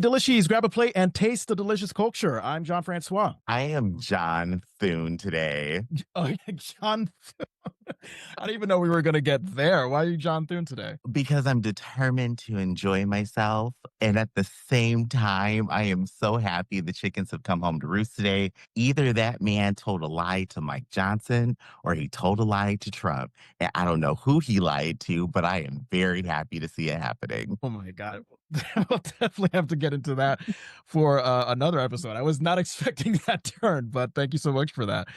Delishees, grab a plate and taste the delicious culture. I'm Jon Francois. I am Jon Thune today. Oh, yeah, Jon. I didn't even know we were going to get there. Why are you Jon Thune today? Because I'm determined to enjoy myself. And at the same time, I am so happy the chickens have come home to roost today. Either that man told a lie to Mike Johnson or he told a lie to Trump. And I don't know who he lied to, but I am very happy to see it happening. Oh my God. We'll definitely have to get into that for another episode. I was not expecting that turn, but thank you so much for that.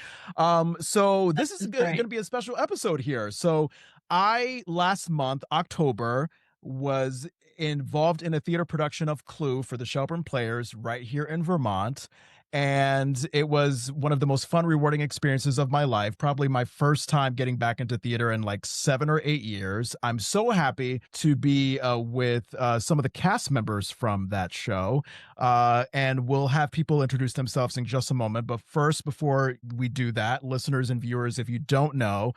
So this is going to be a special episode here. So last month, October, was involved in a theater production of Clue for the Shelburne Players right here in Vermont. And it was one of the most fun, rewarding experiences of my life. Probably my first time getting back into theater in like 7 or 8 years. I'm so happy to be with some of the cast members from that show. And we'll have people introduce themselves in just a moment. But first, before we do that, listeners and viewers, if you don't know,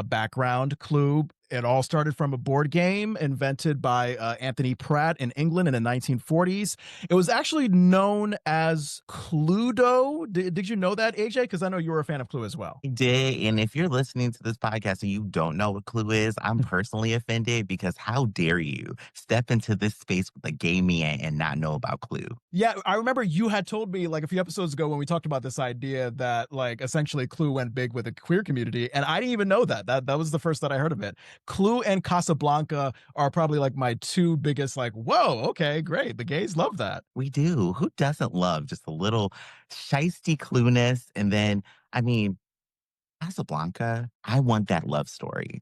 background, Clue. It all started from a board game invented by Anthony Pratt in England in the 1940s. It was actually known as Cluedo. Did you know that, AJ? Because I know you were a fan of Clue as well. I did. And if you're listening to this podcast and you don't know what Clue is, I'm personally offended because how dare you step into this space with a gay man and not know about Clue? Yeah, I remember you had told me like a few episodes ago when we talked about this idea that like essentially Clue went big with the queer community. And I didn't even know that. That was the first that I heard of it. Clue and Casablanca are probably like my two biggest, like, whoa, okay, great. The gays love that. We do. Who doesn't love just a little shisty Clueness? And then, I mean, Casablanca, I want that love story.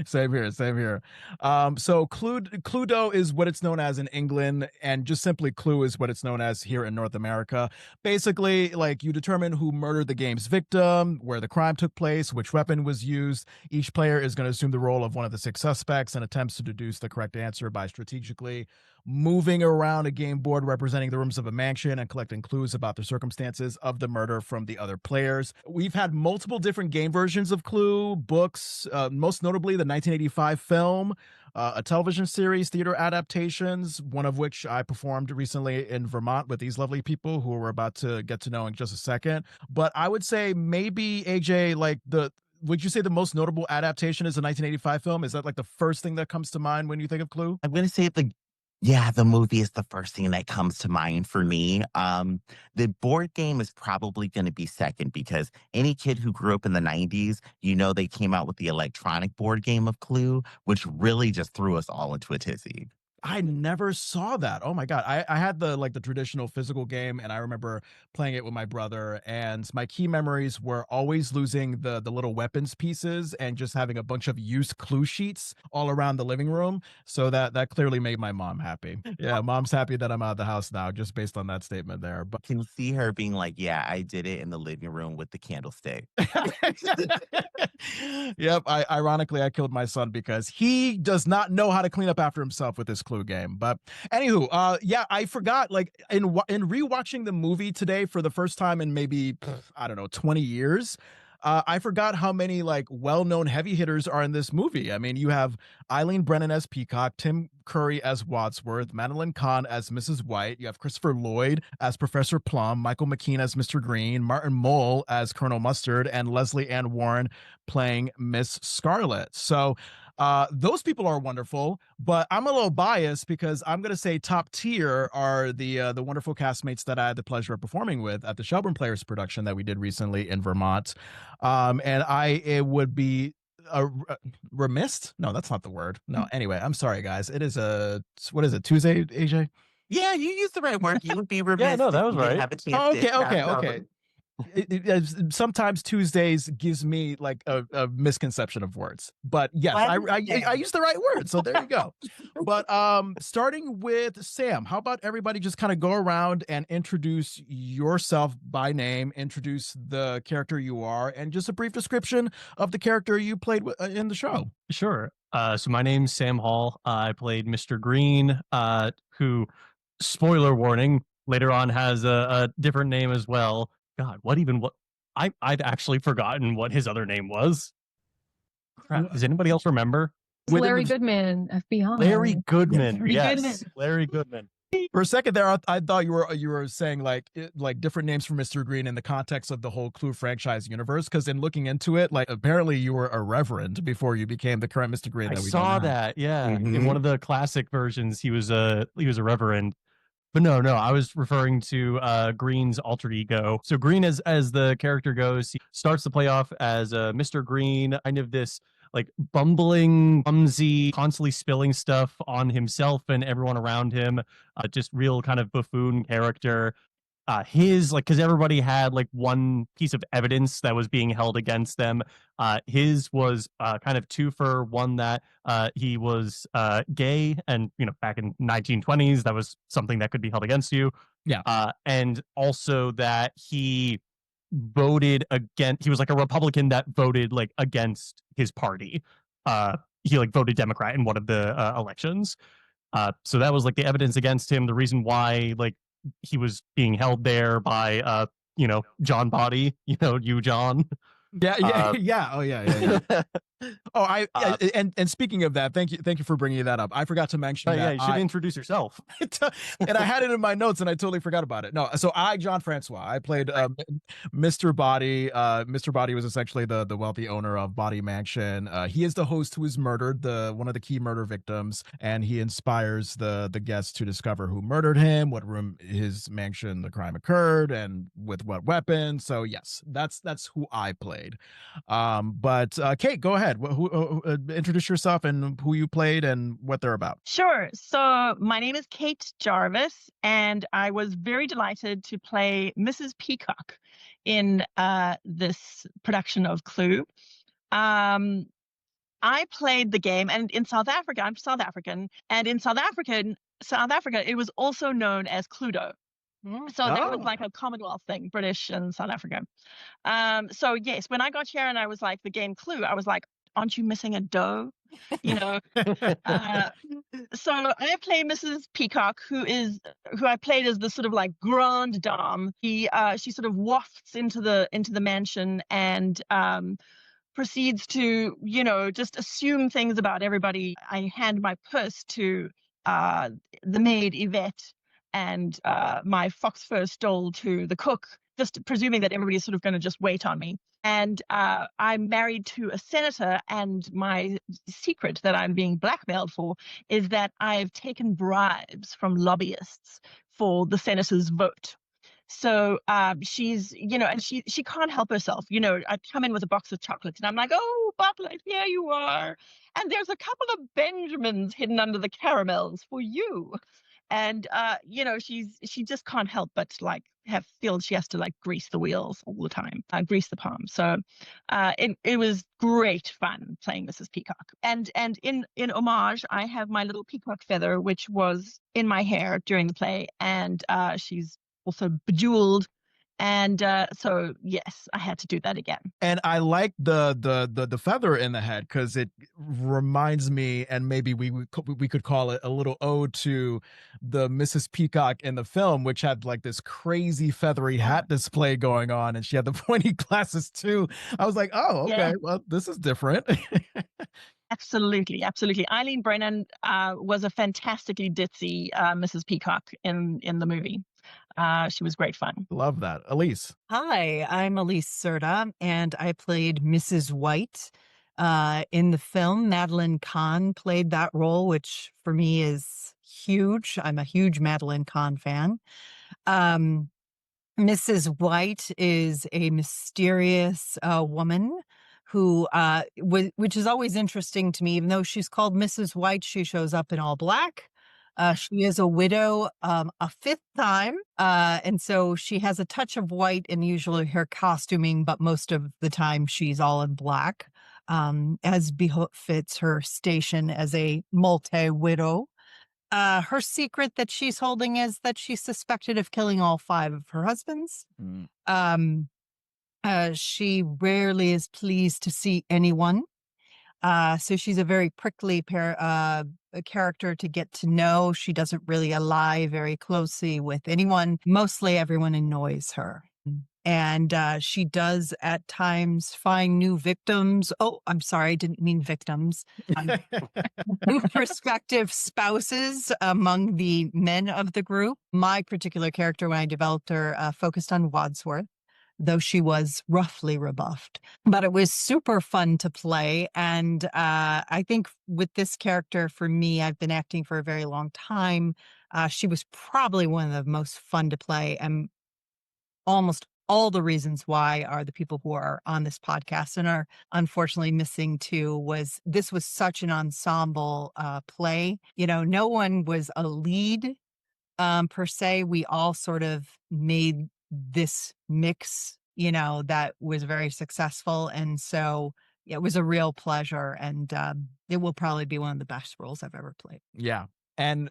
Same here, same here. So Cluedo is what it's known as in England, and just simply Clue is what it's known as here in North America. Basically, like you determine who murdered the game's victim, where the crime took place, which weapon was used. Each player is going to assume the role of one of the 6 suspects and attempts to deduce the correct answer by strategically moving around a game board representing the rooms of a mansion and collecting clues about the circumstances of the murder from the other players. We've had multiple different game versions of Clue, books, most notably the 1985 film, a television series, theater adaptations, one of which I performed recently in Vermont with these lovely people who we're about to get to know in just a second. But I would say maybe, AJ, like would you say the most notable adaptation is the 1985 film? Is that like the first thing that comes to mind when you think of Clue? I'm going to say the movie is the first thing that comes to mind for me. The board game is probably going to be second because any kid who grew up in the 90s, they came out with the electronic board game of Clue, which really just threw us all into a tizzy. I never saw that. Oh my God. I had the traditional physical game, and I remember playing it with my brother, and my key memories were always losing the little weapons pieces and just having a bunch of used clue sheets all around the living room. So that clearly made my mom happy. Yeah, mom's happy that I'm out of the house now just based on that statement there. But I can see her being like, yeah, I did it in the living room with the candlestick. Yep. Ironically, I killed my son because he does not know how to clean up after himself with this Clue game. But anywho, yeah, I forgot, like in rewatching the movie today for the first time in maybe, I don't know, 20 years. I forgot how many like well-known heavy hitters are in this movie. I mean, you have Eileen Brennan as Peacock, Tim Curry as Wadsworth, Madeline Kahn as Mrs. White. You have Christopher Lloyd as Professor Plum, Michael McKean as Mr. Green, Martin Mull as Colonel Mustard, and Leslie Ann Warren playing Miss Scarlet. So those people are wonderful, but I'm a little biased because I'm going to say top tier are the wonderful castmates that I had the pleasure of performing with at the Shelburne Players production that we did recently in Vermont. And it would be remiss. No, that's not the word. No. Anyway, I'm sorry, guys. It is what is it? Tuesday, AJ? Yeah, you used the right word. You would be remiss. Yeah, no, that was right. Have a chance Okay. Sometimes Tuesdays gives me like a misconception of words, but yes, I use the right word. So there you go. But starting with Sam, how about everybody just kind of go around and introduce yourself by name, introduce the character you are, and just a brief description of the character you played in the show. Sure. So my name's Sam Hall. I played Mr. Green, who, spoiler warning, later on has a different name as well. God, I've actually forgotten what his other name was. Crap. Does anybody else remember? Larry Goodman, FBI. Larry Goodman. Larry yes. Goodman. Larry Goodman. For a second there, I thought you were saying like different names for Mr. Green in the context of the whole Clue franchise universe. Because in looking into it, like apparently you were a reverend before you became the current Mr. Green I that we saw don't have. that. Yeah, in Mhm. one of the classic versions, he was a reverend. But no, I was referring to Green's alter ego. So Green, as the character goes, he starts to play off as Mr. Green, kind of this like bumbling, clumsy, constantly spilling stuff on himself and everyone around him. Just real kind of buffoon character. His like because everybody had like one piece of evidence that was being held against them. His was kind of two for one, that he was gay, and back in 1920s that was something that could be held against you. Yeah. And also that he voted against, he was like a Republican that voted like against his party. He like voted Democrat in one of the elections. So that was like the evidence against him, the reason why like he was being held there by John Body, you John. Yeah. Yeah. Oh, yeah. Oh, Uh, and speaking of that, thank you for bringing that up. I forgot to mention that. yeah, you should introduce yourself. And I had it in my notes and I totally forgot about it. No, so Jon Francois, I played Mr. Body. Mr. Body was essentially the wealthy owner of Body Mansion. He is the host who is murdered, one of the key murder victims, and he inspires the guests to discover who murdered him, what room his mansion the crime occurred, and with what weapon. So yes, that's who I played. But Kate, go ahead. Introduce yourself and who you played and what they're about. Sure. So my name is Kate Jarvis, and I was very delighted to play Mrs. Peacock in this production of Clue. I played the game, and in South Africa, I'm South African, and in South Africa, it was also known as Cluedo. So that was like a Commonwealth thing, British and South Africa. So yes, when I got here and I was like the game Clue, I was like, aren't you missing a doe? So I play Mrs. Peacock, who I played as the sort of like grande dame. She sort of wafts into the mansion and proceeds to just assume things about everybody. I hand my purse to the maid Yvette, and my fox fur stole to the cook, just presuming that everybody's sort of going to just wait on me. And I'm married to a senator, and my secret that I'm being blackmailed for is that I've taken bribes from lobbyists for the senator's vote. So she's, and she can't help herself. I come in with a box of chocolates and I'm like, oh, Bartlett, here you are. And there's a couple of Benjamins hidden under the caramels for you. And, she just can't help but like feel she has to like grease the wheels all the time, grease the palm. So it was great fun playing Mrs. Peacock. And in homage, I have my little peacock feather, which was in my hair during the play. And she's also bejeweled, and so yes, I had to do that again. And I like the feather in the head because it reminds me, and maybe we could call it a little ode to the Mrs. Peacock in the film, which had like this crazy feathery hat display going on, and she had the pointy glasses too. I was like, oh, okay, yeah. Well, this is different. Absolutely. Eileen Brennan was a fantastically ditzy Mrs. Peacock in the movie. She was great fun. Love that. Alise. Hi, I'm Alise Serta, and I played Mrs. White in the film. Madeline Kahn played that role, which for me is huge. I'm a huge Madeline Kahn fan. Mrs. White is a mysterious woman who, which is always interesting to me. Even though she's called Mrs. White, she shows up in all black. She is a widow a fifth time, and so she has a touch of white in usually her costuming, but most of the time she's all in black, as befits her station as a multi-widow. Her secret that she's holding is that she's suspected of killing all 5 of her husbands. She rarely is pleased to see anyone. So she's a very prickly character to get to know. She doesn't really ally very closely with anyone. Mostly everyone annoys her. And she does at times find new victims. Oh, I'm sorry, I didn't mean victims. New prospective spouses among the men of the group. My particular character, when I developed her, focused on Wadsworth, though she was roughly rebuffed. But it was super fun to play. And I think with this character, for me, I've been acting for a very long time. She was probably one of the most fun to play. And almost all the reasons why are the people who are on this podcast and are unfortunately missing too. Was this was such an ensemble play. You know, no one was a lead per se. We all sort of made this mix, you know, that was very successful. And so it was a real pleasure. And it will probably be one of the best roles I've ever played. Yeah. And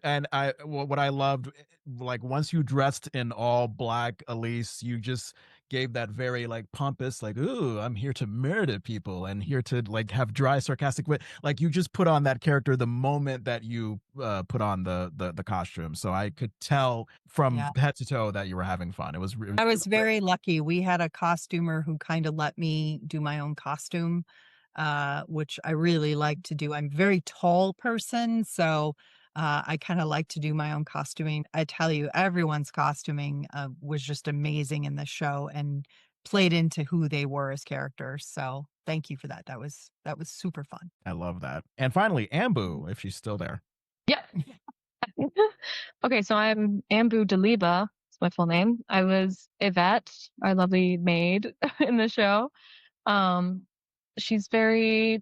what I loved, like once you dressed in all black, Alise, you just gave that very like pompous, like, ooh, I'm here to murder people and here to like have dry, sarcastic wit. Like you just put on that character the moment that you put on the costume. So I could tell from head to toe that you were having fun. I was very lucky. We had a costumer who kind of let me do my own costume, which I really like to do. I'm a very tall person, so I kind of like to do my own costuming. I tell you, everyone's costuming was just amazing in the show and played into who they were as characters. So thank you for that. That was super fun. I love that. And finally, Ambu, if she's still there. Yeah. Okay, so I'm Ambu Deliba. It's my full name. I was Yvette, our lovely maid in the show. She's very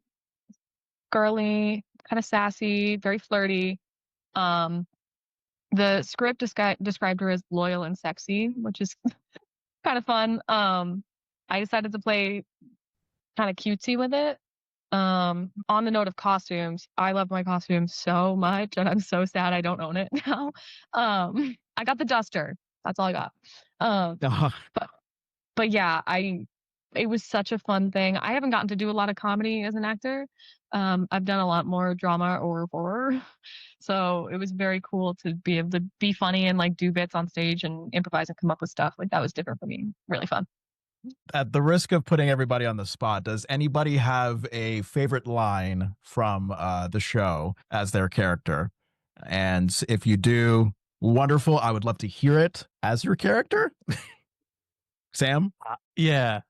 girly, kind of sassy, very flirty. The script described her as loyal and sexy, which is kind of fun. I decided to play kind of cutesy with it. On the note of costumes, I love my costumes so much, and I'm so sad I don't own it now. I got the duster. That's all I got. But yeah, it was such a fun thing. I haven't gotten to do a lot of comedy as an actor. I've done a lot more drama or horror. So it was very cool to be able to be funny and like do bits on stage and improvise and come up with stuff. Like that was different for me. Really fun. At the risk of putting everybody on the spot, does anybody have a favorite line from the show as their character? And if you do, wonderful. I would love to hear it as your character. Sam? Yeah.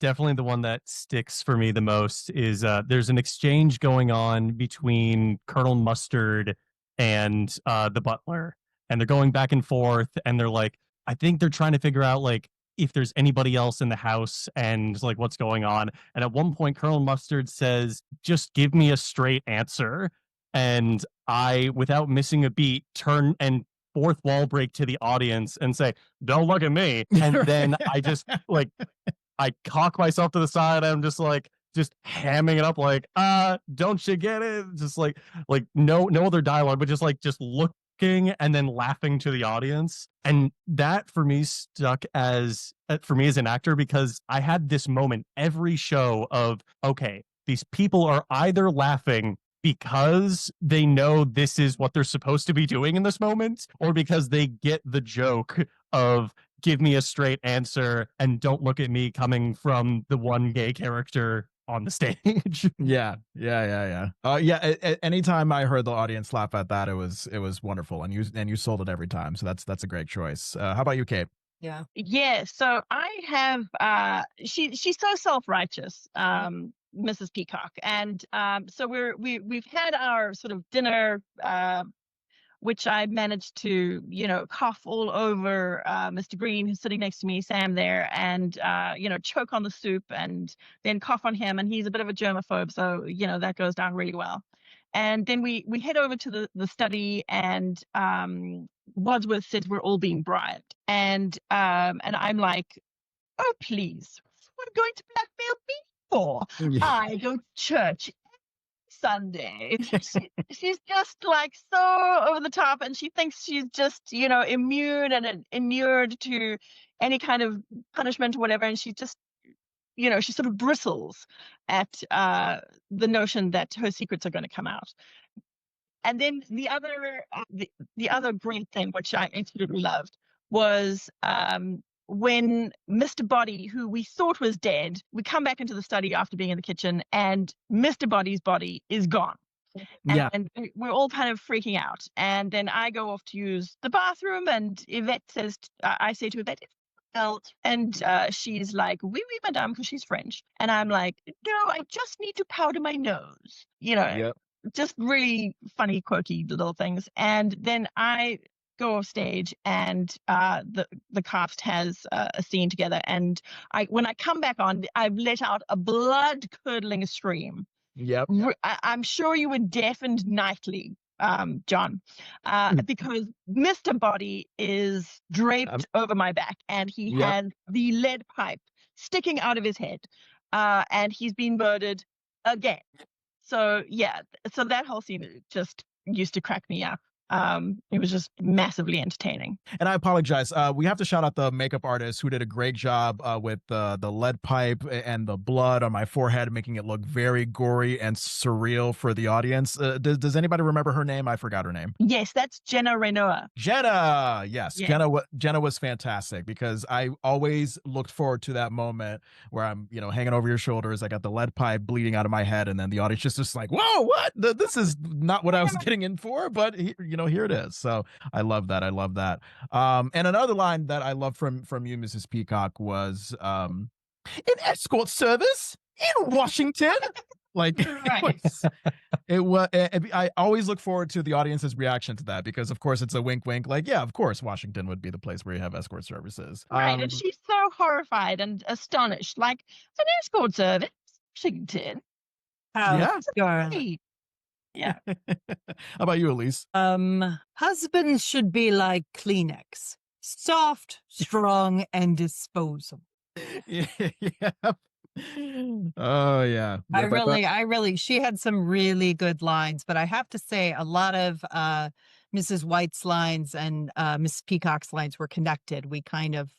Definitely the one that sticks for me the most is there's an exchange going on between Colonel Mustard and the butler, and they're going back and forth, and they're like, I think they're trying to figure out like if there's anybody else in the house and like what's going on. And at one point, Colonel Mustard says, "Just give me a straight answer." And I, without missing a beat, turn and fourth wall break to the audience and say, "Don't look at me." And then I just like I cock myself to the side. I'm just like, just hamming it up like, don't you get it? Just like no other dialogue, but just looking and then laughing to the audience. And that for me stuck as for me as an actor, because I had this moment every show of, okay, these people are either laughing because they know this is what they're supposed to be doing in this moment, or because they get the joke of give me a straight answer and don't look at me, coming from the one gay character on the stage. Yeah. Anytime I heard the audience laugh at that, it was wonderful, and you sold it every time. So that's a great choice. How about you, Kate? Yeah. So I have she's so self-righteous, Mrs. Peacock, and so we've had our sort of dinner, which I managed to, cough all over Mr. Green, who's sitting next to me, Sam there, and, choke on the soup and then cough on him. And he's a bit of a germaphobe, so, that goes down really well. And then we head over to the study, and Wadsworth says we're all being bribed. And I'm like, oh, please, what am I going to blackmail me for? I go to church Sunday. She's just like so over the top, and she thinks she's just immune and inured to any kind of punishment or whatever, and she just she sort of bristles at the notion that her secrets are going to come out. And then the other great thing, which I absolutely loved, was when Mr. Body, who we thought was dead, we come back into the study after being in the kitchen, and Mr. Body's body is gone. Yeah. And we're all kind of freaking out. And then I go off to use the bathroom, and Yvette says, I say to Yvette, and she's like, oui, oui, madame, because she's French. And I'm like, no, I just need to powder my nose. Yep. Just really funny, quirky little things. And then I go off stage, and the cast has a scene together. And when I come back on, I've let out a blood-curdling scream. Yep. I'm sure you were deafened nightly, Jon, because Mr. Body is draped over my back, and he has the lead pipe sticking out of his head, and he's been murdered again. So yeah, so that whole scene just used to crack me up. It was just massively entertaining. And I apologize. We have to shout out the makeup artist who did a great job with the lead pipe and the blood on my forehead, making it look very gory and surreal for the audience. Does anybody remember her name? I forgot her name. Yes, that's Jenna Renoa. Jenna, yes. Yeah. Jenna was fantastic, because I always looked forward to that moment where I'm, hanging over your shoulders. I got the lead pipe bleeding out of my head, and then the audience just like, whoa, what? This is not what I was getting in for, but here it is. So I love that. And another line that I love from you, Mrs. Peacock, was an escort service in Washington. Like, it was. I always look forward to the audience's reaction to that, because of course it's a wink, wink. Like, yeah, of course Washington would be the place where you have escort services. Right, and she's so horrified and astonished. Like, it's an escort service, Washington. Yeah. Yeah. How about you, Alise? Husbands should be like Kleenex, soft, strong, and disposable. Yeah. Oh yeah. I really, she had some really good lines, but I have to say a lot of Mrs. White's lines and Miss Peacock's lines were connected. We kind of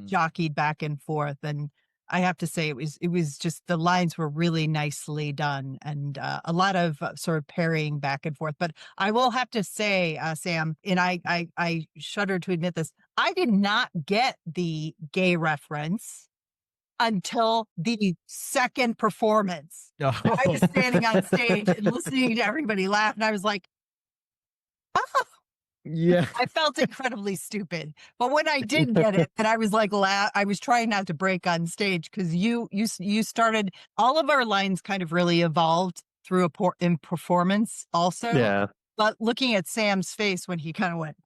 jockeyed back and forth, and I have to say it was just, the lines were really nicely done, and a lot of sort of parrying back and forth. But I will have to say, Sam, and I shudder to admit this, I did not get the gay reference until the second performance. Oh. I was standing on stage and listening to everybody laugh, and I was like, oh. Yeah. I felt incredibly stupid. But when I did get it, and I was like, I was trying not to break on stage, because you started, all of our lines kind of really evolved through in performance also. Yeah. But looking at Sam's face when he kind of went,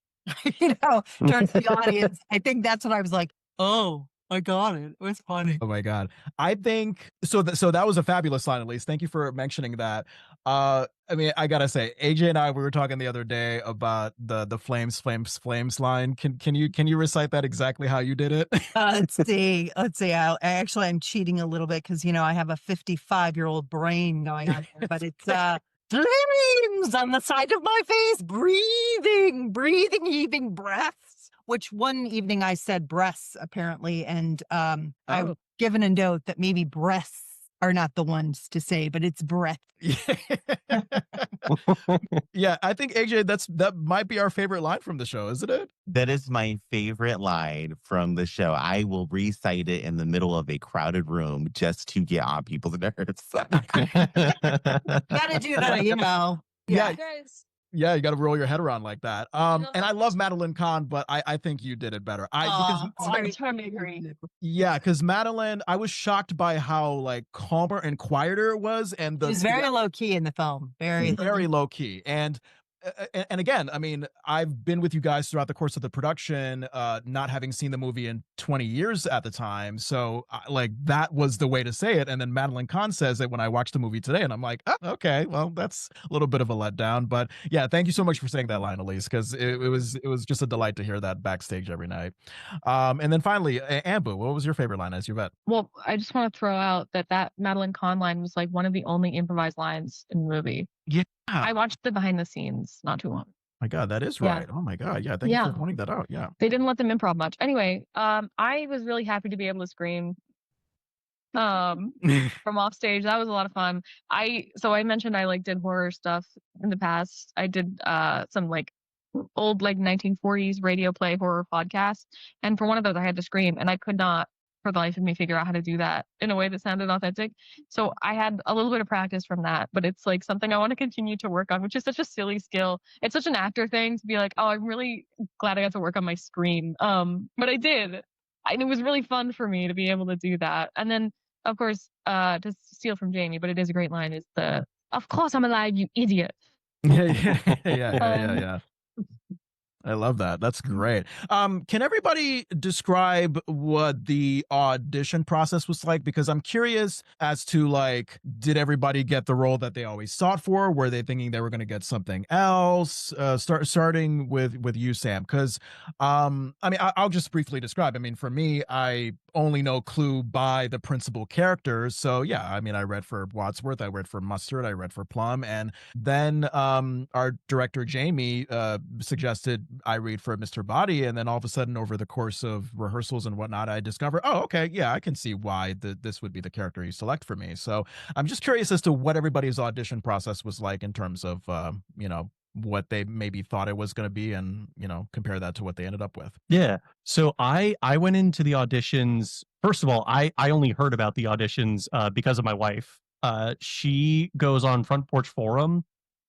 towards the audience, I think that's when I was like, oh, I got it. It was funny. Oh my God. I think so. So that was a fabulous line, Elise. Thank you for mentioning that. I mean, I gotta say, AJ and we were talking the other day about the flames line. Can you recite that exactly how you did it? Let's see. I'm cheating a little bit, because I have a 55-year-old brain going on here, but it's flames on the side of my face, breathing, heaving breaths. Which one evening I said breasts, apparently, and I've given a note that maybe breasts are not the ones to say, but it's breath. Yeah, I think AJ, that might be our favorite line from the show, isn't it? That is my favorite line from the show. I will recite it in the middle of a crowded room just to get on people's nerves. Gotta do that, Yeah. Guys. Yeah, you got to roll your head around like that. And I love Madeline Kahn, but I think you did it better. I totally agree. Yeah, because Madeline, I was shocked by how like calmer and quieter it was, and She was very low key in the film, very low key. And again, I mean, I've been with you guys throughout the course of the production, not having seen the movie in 20 years at the time. So like that was the way to say it. And then Madeline Kahn says it when I watched the movie today, and I'm like, oh, okay, well, that's a little bit of a letdown. But yeah, thank you so much for saying that line, Alise, because it was just a delight to hear that backstage every night. And then finally, Ambu, what was your favorite line as Yvette? Well, I just want to throw out that Madeline Kahn line was like one of the only improvised lines in the movie. Yeah. I watched the behind the scenes not too long. My God, that is right. Oh my God. Yeah. Thank you for pointing that out. Yeah. They didn't let them improv much. Anyway, I was really happy to be able to scream from off stage. That was a lot of fun. I mentioned I like did horror stuff in the past. I did some like old like 1940s radio play horror podcasts, and for one of those I had to scream, and I could not for the life of me figure out how to do that in a way that sounded authentic. So I had a little bit of practice from that, but it's like something I want to continue to work on, which is such a silly skill. It's such an actor thing to be like, oh, I'm really glad I got to work on my scream. But I did. And it was really fun for me to be able to do that. And then, of course, to steal from Jamie, but it is a great line, is the, of course I'm alive, you idiot. Yeah. I love that. That's great. Can everybody describe what the audition process was like? Because I'm curious as to, like, did everybody get the role that they always sought for? Were they thinking they were going to get something else? Starting with you, Sam, because I mean, I'll just briefly describe. I mean, for me, I only know Clue by the principal characters. So yeah, I mean, I read for Wadsworth, I read for Mustard, I read for Plum, and then our director Jamie suggested I read for Mr. Body, and then all of a sudden, over the course of rehearsals and whatnot, I discover, oh, okay, yeah, I can see why this would be the character you select for me. So I'm just curious as to what everybody's audition process was like in terms of, you know, what they maybe thought it was going to be, and, you know, compare that to what they ended up with. Yeah. So I went into the auditions. First of all, I only heard about the auditions because of my wife. She goes on Front Porch Forum,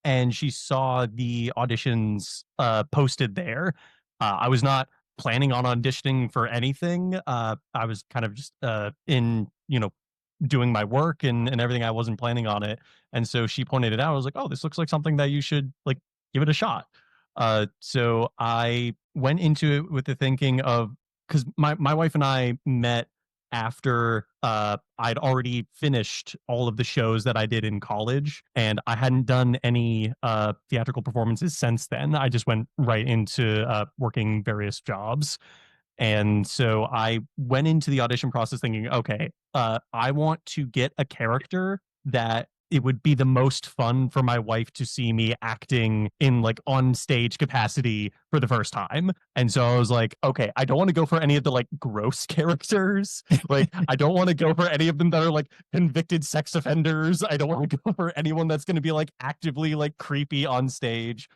and she saw the auditions posted there. I was not planning on auditioning for anything. I was kind of just in, you know, doing my work and everything. I wasn't planning on it. And so she pointed it out. I was like, oh, this looks like something that you should like give it a shot. So I went into it with the thinking of, because my wife and I met after I'd already finished all of the shows that I did in college, and I hadn't done any theatrical performances since then. I just went right into working various jobs. And so I went into the audition process thinking, okay, I want to get a character that it would be the most fun for my wife to see me acting in like on stage capacity for the first time. And so I was like, okay, I don't want to go for any of the like gross characters. Like, I don't want to go for any of them that are like convicted sex offenders. I don't want to go for anyone that's going to be like actively like creepy on stage.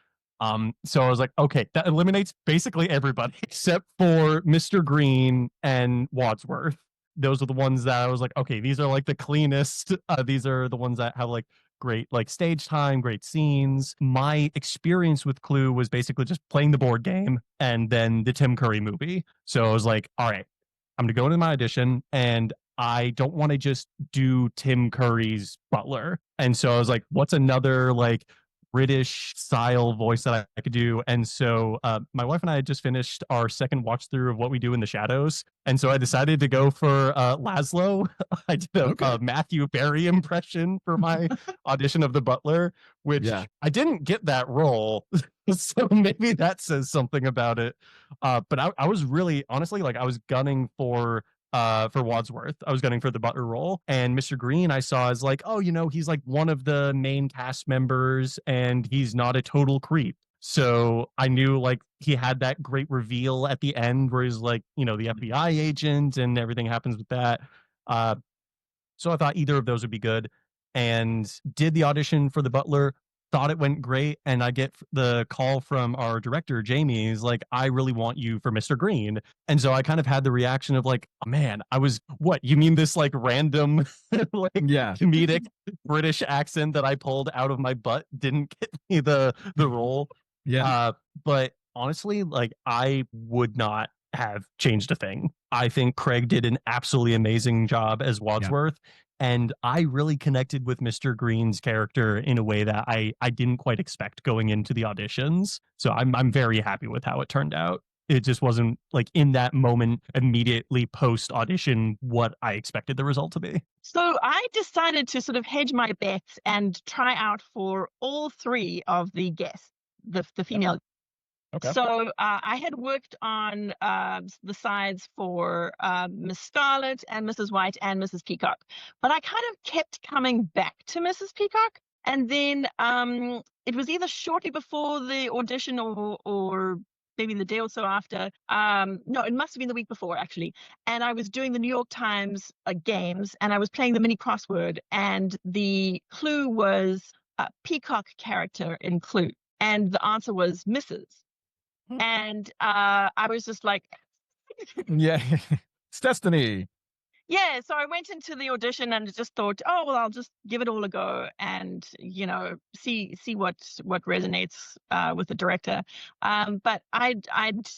So I was like, okay, that eliminates basically everybody except for Mr. Green and Wadsworth. Those are the ones that I was like, okay, these are like the cleanest. These are the ones that have like great like stage time, great scenes. My experience with Clue was basically just playing the board game and then the Tim Curry movie. So I was like, all right, I'm gonna go into my audition, and I don't want to just do Tim Curry's Butler. And so I was like, what's another like British style voice that I could do? And so my wife and I had just finished our second watch through of What We Do in the Shadows, and so I decided to go for Laszlo. I did a Matthew Barry impression for my audition of the Butler, which I didn't get that role. So maybe that says something about it. But I was really, honestly, like I was gunning for Wadsworth. I was gunning for the Butler role, and Mr. Green I saw as like, oh, you know, he's like one of the main cast members and he's not a total creep. So I knew like he had that great reveal at the end where he's like, you know, the FBI agent and everything happens with that. So I thought either of those would be good, and did the audition for the Butler. Thought it went great, and I get the call from our director Jamie. He's like, I really want you for Mr. Green. And so I kind of had the reaction of like, oh, man, I was, what, you mean this like random like comedic British accent that I pulled out of my butt didn't get me the role? But honestly, like, I would not have changed a thing. I think Craig did an absolutely amazing job as Wadsworth. And I really connected with Mr. Green's character in a way that I didn't quite expect going into the auditions. So I'm very happy with how it turned out. It just wasn't like in that moment, immediately post audition, what I expected the result to be. So I decided to sort of hedge my bets and try out for all three of the guests, the female. Okay. So I had worked on the sides for Miss Scarlet and Mrs. White and Mrs. Peacock, but I kind of kept coming back to Mrs. Peacock. And then it was either shortly before the audition or maybe the day or so after. No, it must have been the week before, actually. And I was doing the New York Times games, and I was playing the mini crossword, and the clue was a Peacock character in Clue. And the answer was Mrs. And I was just like, Yeah. It's destiny. yeah. So I went into the audition and just thought, oh well, I'll just give it all a go and see what resonates with the director. But I'd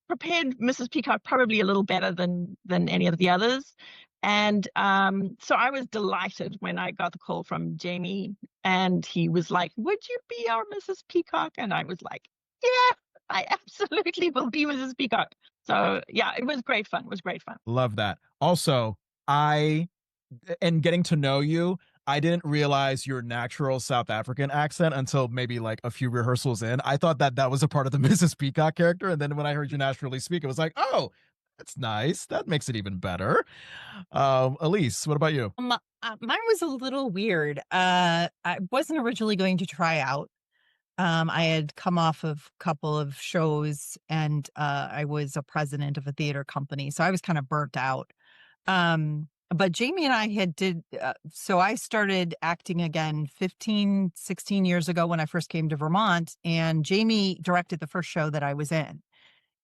prepared Mrs. Peacock probably a little better than any of the others. And so I was delighted when I got the call from Jamie, and he was like, would you be our Mrs. Peacock? And I was like, yeah, I absolutely will be Mrs. Peacock. So yeah, it was great fun. It was great fun. Love that. Also, and getting to know you, I didn't realize your natural South African accent until maybe like a few rehearsals in. I thought that was a part of the Mrs. Peacock character. And then when I heard you naturally speak, it was like, oh, that's nice. That makes it even better. Alise, what about you? Mine was a little weird. I wasn't originally going to try out. I had come off of a couple of shows, and I was a president of a theater company, so I was kind of burnt out. But Jamie and I so I started acting again 15, 16 years ago when I first came to Vermont, and Jamie directed the first show that I was in.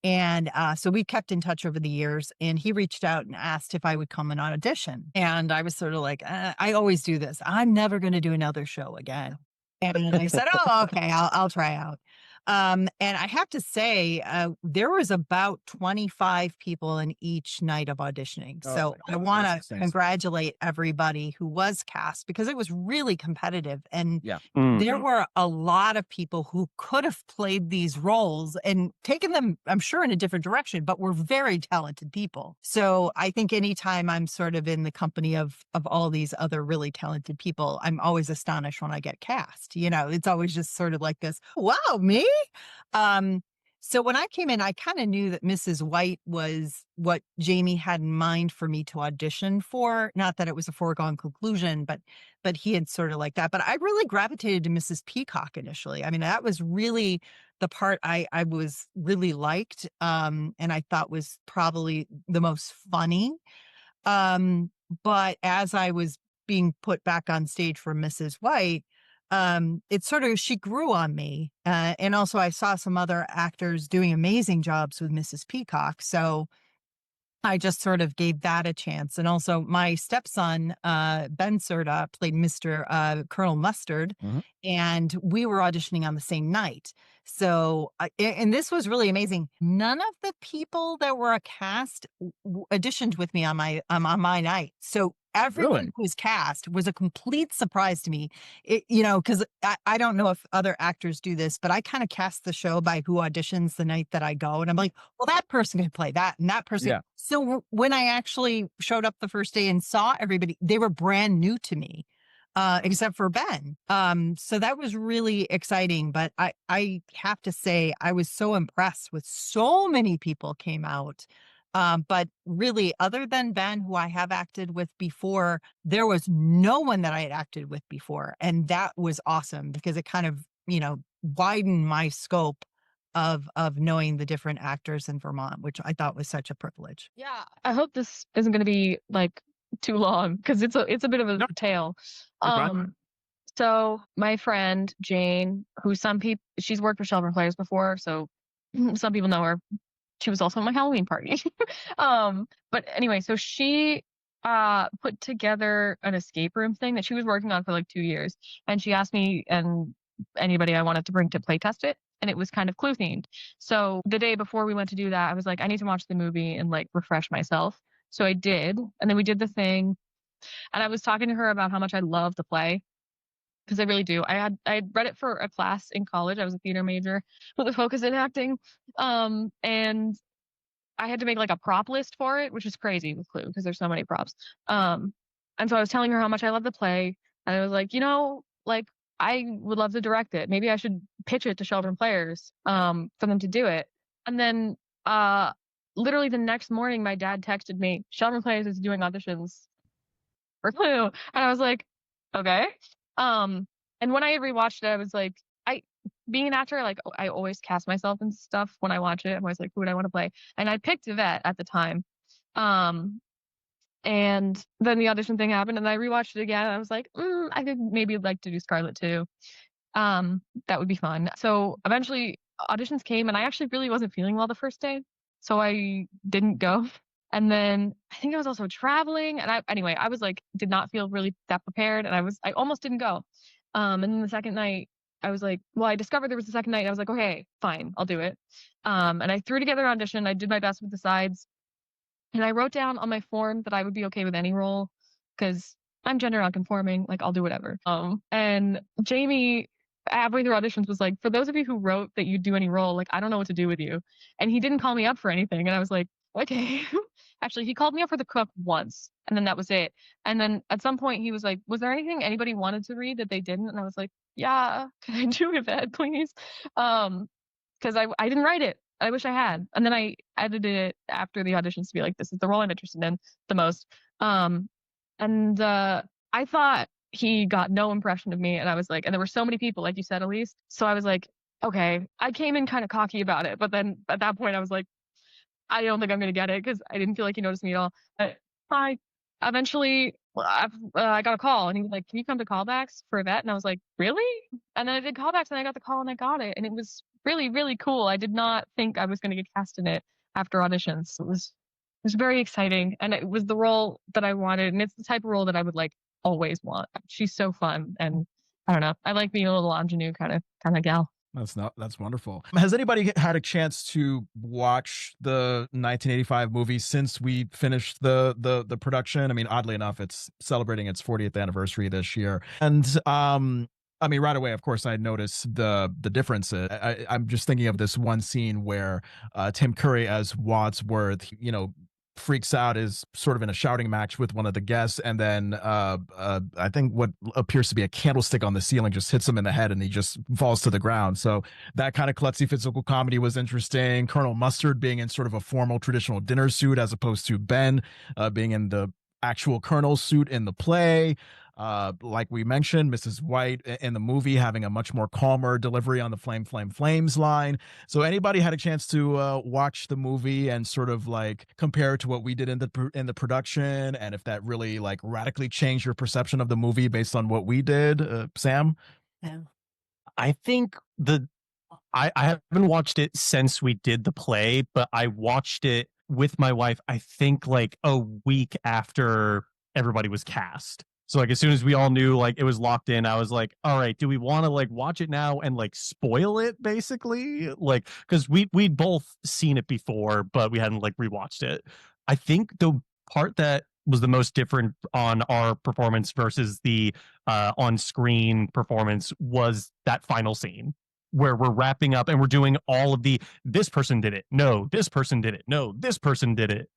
And so we kept in touch over the years, and he reached out and asked if I would come and audition. And I was sort of like, I always do this. I'm never going to do another show again. And I said, oh, okay, I'll try out. And I have to say, there was about 25 people in each night of auditioning. Oh, so my I God, want that's to insane. congratulate everybody who was cast, because it was really competitive. And Yeah. there were a lot of people who could have played these roles and taken them, I'm sure, in a different direction, but were very talented people. So I think anytime I'm sort of in the company of all these other really talented people, I'm always astonished when I get cast. It's always just sort of like this, wow, me? So when I came in, I kind of knew that Mrs. White was what Jamie had in mind for me to audition for. Not that it was a foregone conclusion, but he had sort of like that. But I really gravitated to Mrs. Peacock initially. I mean, that was really the part I was really liked, and I thought was probably the most funny. But as I was being put back on stage for Mrs. White, she grew on me. And also I saw some other actors doing amazing jobs with Mrs. Peacock. So I just sort of gave that a chance. And also my stepson, Ben Serta, played Mr. Colonel Mustard, and we were auditioning on the same night. So, and this was really amazing. None of the people that were a cast auditioned with me on my night. So everyone who was cast was a complete surprise to me. Because I don't know if other actors do this, but I kind of cast the show by who auditions the night that I go. And I'm like, well, that person can play that and that person. Yeah. So when I actually showed up the first day and saw everybody, they were brand new to me, except for Ben. So that was really exciting. But I have to say, I was so impressed with so many people came out. But really, other than Ben, who I have acted with before, there was no one that I had acted with before. And that was awesome, because it kind of, widened my scope of knowing the different actors in Vermont, which I thought was such a privilege. Yeah, I hope this isn't going to be like too long, because it's a bit of a tale. So my friend Jane, who she's worked with Shelburne Players before, so some people know her. She was also at my Halloween party. But anyway, so she put together an escape room thing that she was working on for like 2 years, and she asked me and anybody I wanted to bring to play test it, and it was kind of Clue themed. So the day before we went to do that, I was like, I need to watch the movie and like refresh myself. So I did, and then we did the thing, and I was talking to her about how much I love the play, because I really do. I had read it for a class in college. I was a theater major with a focus in acting, and I had to make like a prop list for it, which is crazy with Clue because there's so many props. And so I was telling her how much I love the play, and I was like, like I would love to direct it. Maybe I should pitch it to Shelburne Players for them to do it. And then literally the next morning, my dad texted me, Shelburne Players is doing auditions for Clue, and I was like, okay. And when I rewatched it, I was like, being an actor, like I always cast myself in stuff when I watch it. I'm always like, who would I want to play? And I picked Yvette at the time. And then the audition thing happened, and I rewatched it again, and I was like, I could maybe like to do Scarlet too. That would be fun. So eventually auditions came, and I actually really wasn't feeling well the first day, so I didn't go. And then I think I was also traveling, and I was like, did not feel really that prepared, and I almost didn't go. And then the second night, I was like, well, I discovered there was a second night, and I was like, okay, fine, I'll do it. And I threw together an audition. I did my best with the sides, and I wrote down on my form that I would be okay with any role because I'm gender nonconforming, like I'll do whatever. And Jamie, halfway through auditions, was like, for those of you who wrote that you'd do any role, like I don't know what to do with you. And he didn't call me up for anything, and I was like, okay. Actually, he called me up for the cook once, and then that was it. And then at some point, he was like, was there anything anybody wanted to read that they didn't? And I was like, yeah, can I do Yvette, please? Because I didn't write it. I wish I had. And then I edited it after the auditions to be like, this is the role I'm interested in the most. And I thought he got no impression of me. And I was like, and there were so many people, like you said, Alise. So I was like, okay, I came in kind of cocky about it. But then at that point, I was like, I don't think I'm going to get it because I didn't feel like he noticed me at all. But I eventually, I got a call, and he was like, can you come to callbacks for Yvette? And I was like, really? And then I did callbacks, and I got the call, and I got it. And it was really, really cool. I did not think I was going to get cast in it after auditions. It was very exciting. And it was the role that I wanted. And it's the type of role that I would like always want. She's so fun. And I don't know. I like being a little ingenue kind of gal. That's wonderful. Has anybody had a chance to watch the 1985 movie since we finished the production? I mean, oddly enough, it's celebrating its 40th anniversary this year. And I mean, right away, of course, I noticed the difference. I'm just thinking of this one scene where Tim Curry as Wadsworth, freaks out, is sort of in a shouting match with one of the guests, and then I think what appears to be a candlestick on the ceiling just hits him in the head, and he just falls to the ground. So that kind of klutzy physical comedy was interesting. Colonel Mustard being in sort of a formal traditional dinner suit as opposed to Ben being in the actual colonel's suit in the play. Like we mentioned, Mrs. White in the movie having a much more calmer delivery on the flame, flame, flames line. So anybody had a chance to watch the movie and sort of like compare it to what we did in the production, and if that really like radically changed your perception of the movie based on what we did, Sam? Yeah. I think I haven't watched it since we did the play, but I watched it with my wife, I think like a week after everybody was cast. So like as soon as we all knew like it was locked in, I was like, all right, do we want to like watch it now and like spoil it basically? Like, because we'd both seen it before, but we hadn't like rewatched it. I think the part that was the most different on our performance versus the on-screen performance was that final scene where we're wrapping up and we're doing all of this person did it. No, this person did it. No, this person did it.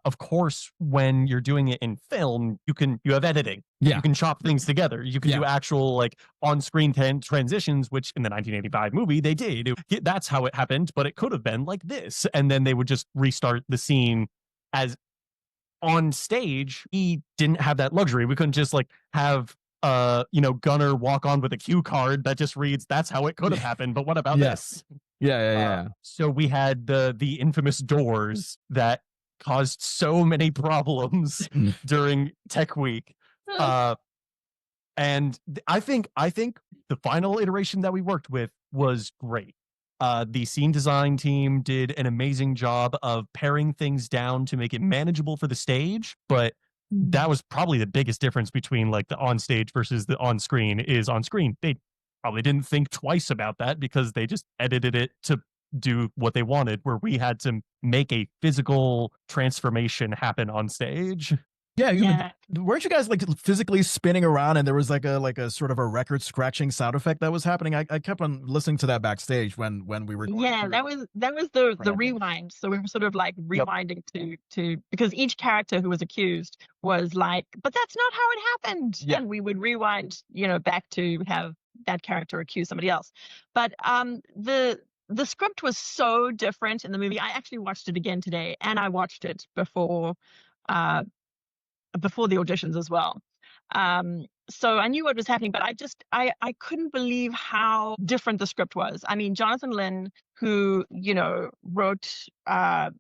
Of course, when you're doing it in film, you have editing. Yeah. You can chop things together. You can do actual like on-screen transitions, which in the 1985 movie they did. That's how it happened, but it could have been like this. And then they would just restart the scene as on stage. We didn't have that luxury. We couldn't just like have Gunnar walk on with a cue card that just reads, that's how it could have happened, but what about this? Yeah. So we had the infamous doors that caused so many problems during Tech Week. And I think the final iteration that we worked with was great. The scene design team did an amazing job of paring things down to make it manageable for the stage, but that was probably the biggest difference between like the on stage versus the on screen. Is on screen they probably didn't think twice about that because they just edited it to do what they wanted, where we had to make a physical transformation happen on stage. Weren't you guys like physically spinning around, and there was like a sort of a record scratching sound effect that was happening? I kept on listening to that backstage when we were going through. that was the rewind. So we were sort of like rewinding to because each character who was accused was like, but that's not how it happened. And we would rewind, back to have that character accuse somebody else. But the script was so different in the movie. I actually watched it again today, and I watched it before the auditions as well. So I knew what was happening, but I couldn't believe how different the script was. I mean, Jonathan Lynn, who, wrote, the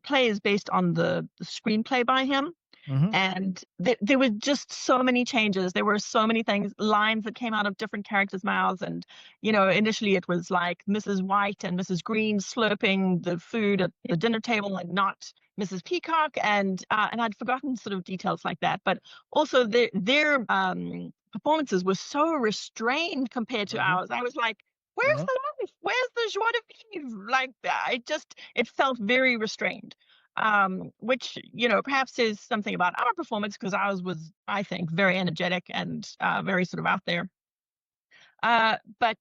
play is based on the screenplay by him. And there were just so many changes. There were so many lines that came out of different characters' mouths. And, initially it was like Mrs. White and Mrs. Green slurping the food at the dinner table and not Mrs. Peacock. And I'd forgotten sort of details like that. But also their performances were so restrained compared to ours. I was like, where's the life? Where's the joie de vivre? Like, it felt very restrained. Which, perhaps is something about our performance, because ours was, I think, very energetic and very sort of out there. But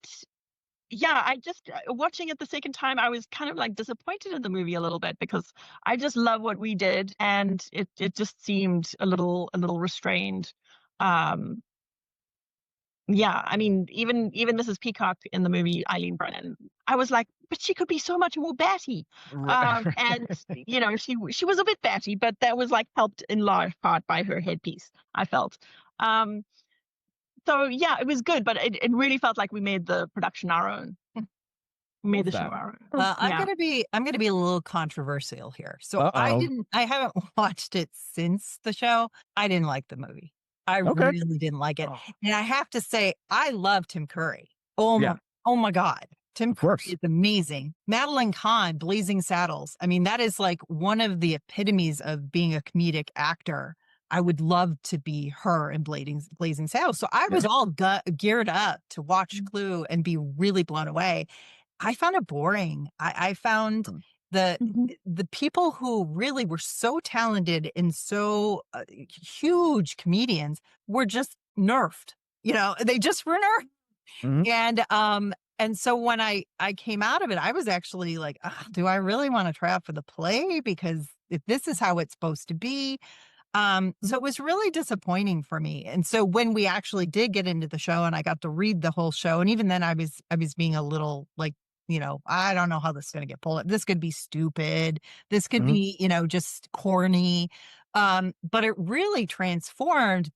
yeah, I just, watching it the second time, I was kind of like disappointed in the movie a little bit, because I just love what we did, and it just seemed a little restrained. Yeah, I mean, even Mrs. Peacock in the movie, Eileen Brennan, I was like, but she could be so much more batty. And she was a bit batty, but that was like helped in large part by her headpiece, I felt. So yeah, it was good, but it really felt like we made the production our own. We made the show our own. I'm gonna be a little controversial here. So I haven't watched it since the show. I didn't like the movie. I really didn't like it. And I have to say, I love Tim Curry. Oh my God. Tim Curry is amazing. Madeline Kahn, Blazing Saddles. I mean, that is like one of the epitomes of being a comedic actor. I would love to be her in Blazing Saddles. So I was all geared up to watch Clue and be really blown away. I found it boring. I found the people who really were so talented and so huge comedians were just nerfed. They just were nerfed. And so when I came out of it, I was actually like, do I really want to try out for the play? Because if this is how it's supposed to be. So it was really disappointing for me. And so when we actually did get into the show and I got to read the whole show, and even then I was being a little like, I don't know how this is going to get pulled. This could be stupid. This could be, just corny. But it really transformed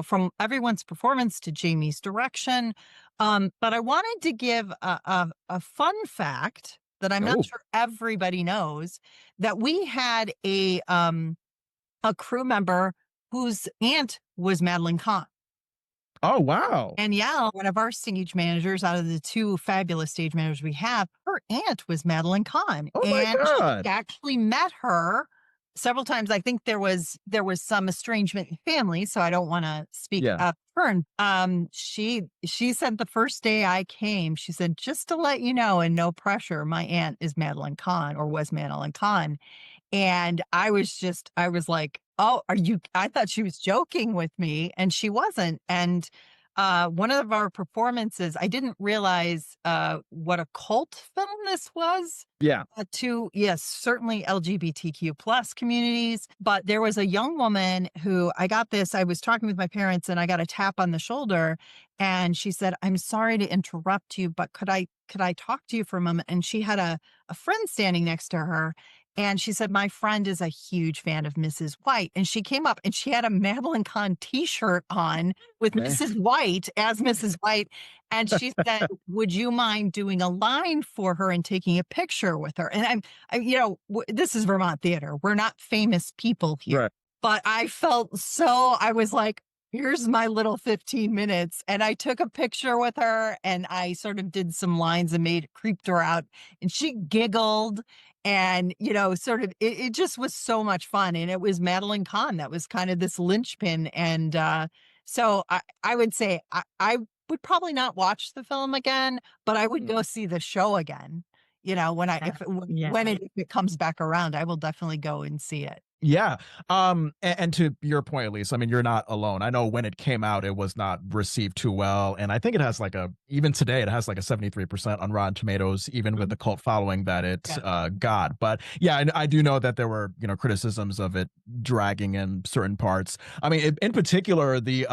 from everyone's performance to Jamie's direction. But I wanted to give a fun fact that I'm not sure everybody knows, that we had a crew member whose aunt was Madeline Kahn. Oh, wow. And one of our stage managers, out of the two fabulous stage managers we have, her aunt was Madeline Kahn. Oh, my God. She actually met her several times. I think there was some estrangement in family, so I don't want to speak up for her. She said the first day I came, she said, just to let you know, and no pressure, my aunt is Madeline Kahn, or was Madeline Kahn. And I was like, oh, I thought she was joking with me, and she wasn't. And one of our performances, I didn't realize what a cult film this was. Yeah. To, yes, certainly LGBTQ plus communities. But there was a young woman who I was talking with my parents, and I got a tap on the shoulder, and she said, I'm sorry to interrupt you, but could I talk to you for a moment? And she had a friend standing next to her. And she said, my friend is a huge fan of Mrs. White. And she came up and she had a Madeline Kahn t-shirt on with Mrs. White as Mrs. White. And she said, would you mind doing a line for her and taking a picture with her? And this is Vermont Theater. We're not famous people here. Right. But I was like, here's my little 15 minutes. And I took a picture with her, and I sort of did some lines and creeped her out, and she giggled. And, it just was so much fun. And it was Madeline Kahn that was kind of this linchpin. And so I would say I would probably not watch the film again, but I would go see the show again. When if it comes back around, I will definitely go and see it. Yeah. And to your point, Elise, I mean, you're not alone. I know when it came out, it was not received too well. And I think it has even today, it has like a 73% on Rotten Tomatoes, even with the cult following that it got. But yeah, I do know that there were, criticisms of it dragging in certain parts. I mean, in particular, the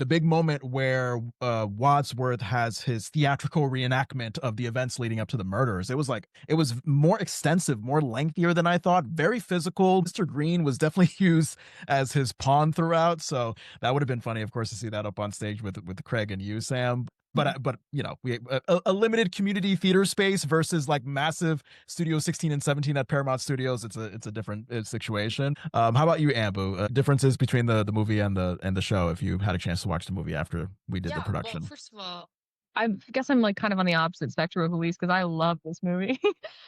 big moment where Wadsworth has his theatrical reenactment of the events leading up to the murders. It was more extensive, more lengthier than I thought. Very physical. Mr. Green was definitely used as his pawn throughout, so that would have been funny, of course, to see that up on stage with Craig and you, Sam. but you know, we a limited community theater space versus like massive Studio 16 and 17 at Paramount Studios. It's a different situation. How about you, Ambu? Differences between the movie and the show, if you had a chance to watch the movie after we did the production. Well, first of all, I guess I'm like kind of on the opposite spectrum of Elise because I love this movie.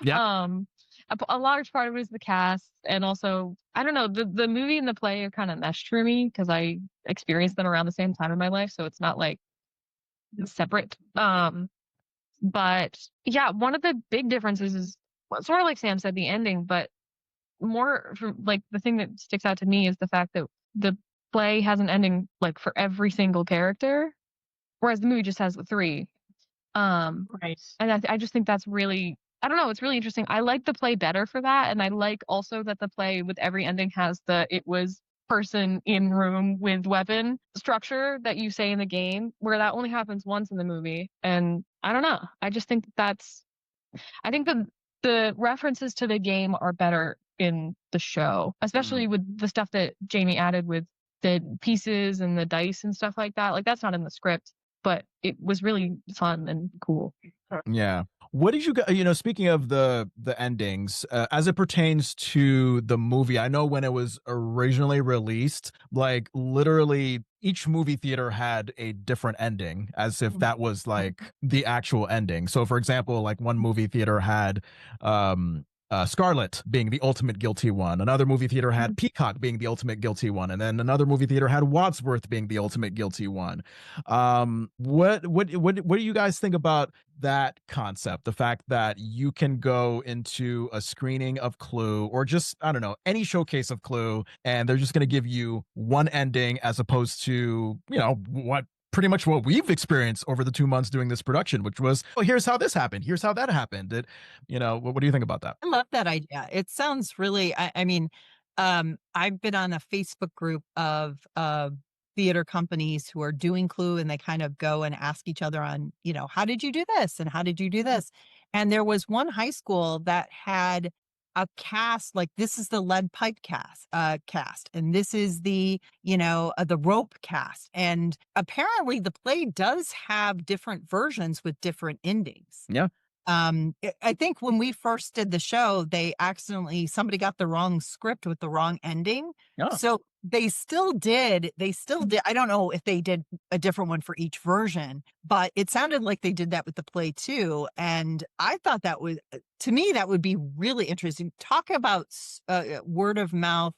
Yeah. A large part of it is the cast, and also I don't know, the movie and the play are kind of meshed for me because I experienced them around the same time in my life, so it's not like separate. But yeah, one of the big differences is sort of like Sam said, the ending, but more from like the thing that sticks out to me is the fact that the play has an ending like for every single character, whereas the movie just has the three. Right. And I just think that's really, I don't know, it's really interesting. I like the play better for that, and I like also that the play with every ending has the it was person in room with weapon structure that you say in the game, where that only happens once in the movie. And I don't know, I just think I think the references to the game are better in the show, especially with the stuff that Jamie added with the pieces and the dice and stuff like that. Like that's not in the script, but it was really fun and cool. Yeah. What did you guys, you know, speaking of the endings, as it pertains to the movie, I know when it was originally released, like literally each movie theater had a different ending, as if that was like the actual ending. So for example, like one movie theater had Scarlet being the ultimate guilty one. Another movie theater had Peacock being the ultimate guilty one, and then another movie theater had Wadsworth being the ultimate guilty one. What do you guys think about that concept? The fact that you can go into a screening of Clue, or just, I don't know, any showcase of Clue, and they're just going to give you one ending as opposed to, you know, pretty much what we've experienced over the 2 months doing this production, which was, oh, here's how this happened, here's how that happened. You know, what do you think about that? I love that idea. It sounds really, I mean, I've been on a Facebook group of theater companies who are doing Clue, and they kind of go and ask each other on, you know, how did you do this? And how did you do this? And there was one high school that had a cast, like this is the lead pipe cast, and this is the, you know, the rope cast. And apparently the play does have different versions with different endings. Yeah. I think when we first did the show, somebody got the wrong script with the wrong ending. Oh. So they still did. I don't know if they did a different one for each version, but it sounded like they did that with the play too. And I thought to me, that would be really interesting. Talk about word of mouth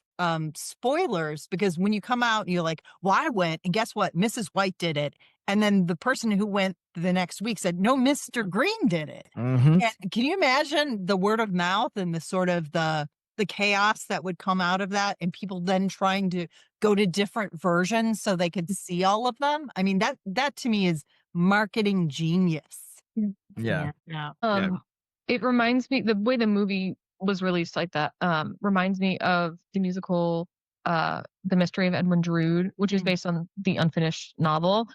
spoilers, because when you come out and you're like, well, I went, and guess what? Mrs. White did it. And then the person who went the next week said, no, Mr. Green did it. Mm-hmm. And can you imagine the word of mouth and the sort of the chaos that would come out of that, and people then trying to go to different versions so they could see all of them? I mean, that to me is marketing genius. Yeah. It reminds me, the way the movie was released like that reminds me of the musical The Mystery of Edwin Drood, which is based on the unfinished novel.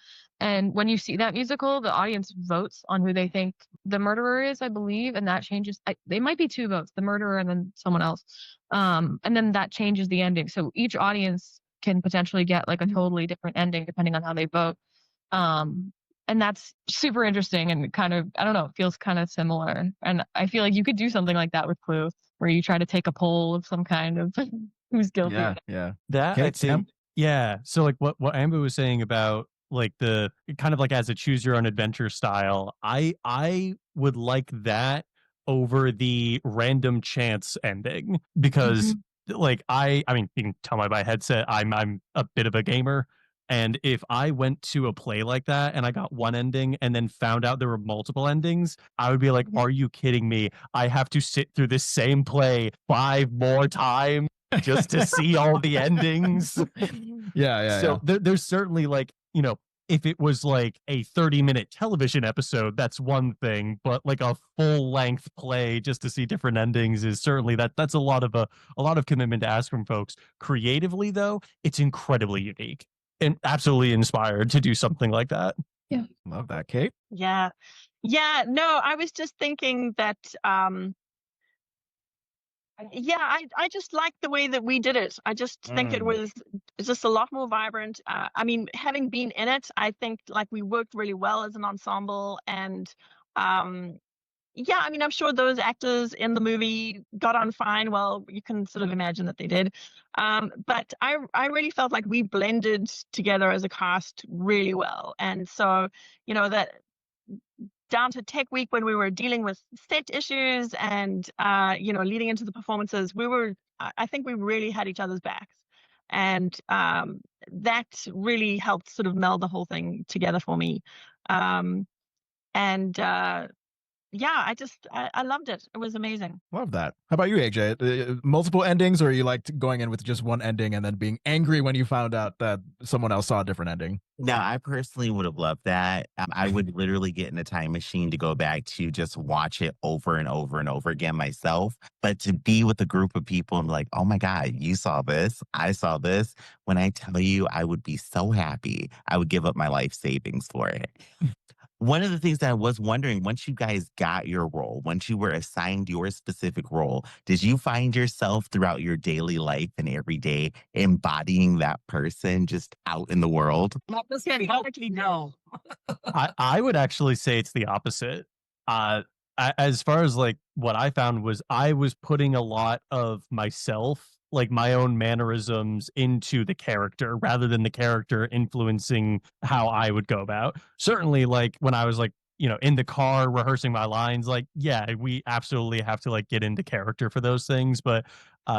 And when you see that musical, the audience votes on who they think the murderer is, I believe, and that changes. They might be two votes, the murderer and then someone else. And then that changes the ending. So each audience can potentially get like a totally different ending depending on how they vote. And that's super interesting and kind of, I don't know, it feels kind of similar. And I feel like you could do something like that with Clue, where you try to take a poll of some kind of who's guilty. Yeah. That Okay, I think, yeah. So like what Amber was saying about like the kind of like as a choose your own adventure style, I would like that over the random chance ending, because like I mean, you can tell by my headset, I'm a bit of a gamer. And if I went to a play like that and I got one ending and then found out there were multiple endings, I would be like, are you kidding me? I have to sit through this same play 5 more times just to see all the endings. Yeah. So there's certainly like, you know, if it was like a 30-minute television episode, that's one thing, but like a full-length play just to see different endings is certainly that's a lot of commitment to ask from folks. Creatively though, it's incredibly unique and absolutely inspired to do something like that. Yeah. Love that, Kate. Yeah. No, I was just thinking that Yeah, I just like the way that we did it. I just think it was just a lot more vibrant. I mean, having been in it, I think like we worked really well as an ensemble, and um, yeah, I mean, I'm sure those actors in the movie got on fine. Well, you can sort of imagine that they did. But I really felt like we blended together as a cast really well, and so that down to tech week when we were dealing with set issues and leading into the performances, I think we really had each other's backs, and that really helped sort of meld the whole thing together for me. And Yeah, I loved it. It was amazing. Love that. How about you, AJ? Multiple endings, or you liked going in with just one ending and then being angry when you found out that someone else saw a different ending? No, I personally would have loved that. I would literally get in a time machine to go back to just watch it over and over and over again myself. But to be with a group of people and be like, oh my God, you saw this, I saw this. When I tell you, I would be so happy. I would give up my life savings for it. One of the things that I was wondering, once you guys got your role, once you were assigned your specific role, did you find yourself throughout your daily life and every day embodying that person just out in the world? No. I would actually say it's the opposite. As far as like what I found was I was putting a lot of myself, like my own mannerisms, into the character rather than the character influencing how I would go about. Certainly, like when I was like, in the car rehearsing my lines, like, yeah, we absolutely have to like get into character for those things. But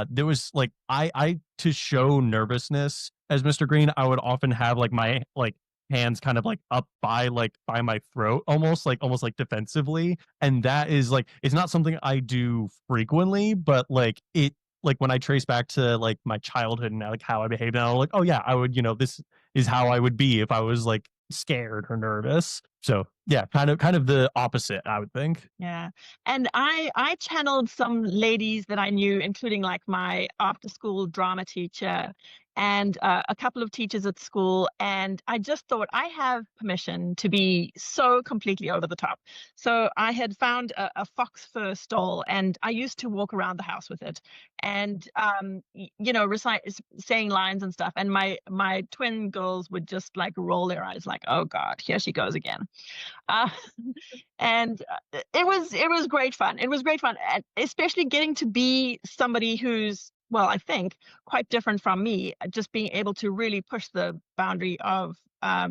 there was like, I to show nervousness as Mr. Green, I would often have like my like hands kind of like up by my throat, almost like defensively, and that is like, it's not something I do frequently, but like it, like when I trace back to like my childhood and like how I behaved, and I'm like, oh yeah, I would, this is how I would be if I was like scared or nervous. So yeah, kind of the opposite, I would think. Yeah. And I channeled some ladies that I knew, including like my after school drama teacher and a couple of teachers at school. And I just thought I have permission to be so completely over the top. So I had found a fox fur stole, and I used to walk around the house with it and, saying lines and stuff. And my twin girls would just like roll their eyes like, oh God, here she goes again. Uh, and it was great fun. It was great fun, and especially getting to be somebody who's, well, I think quite different from me. Just being able to really push the boundary of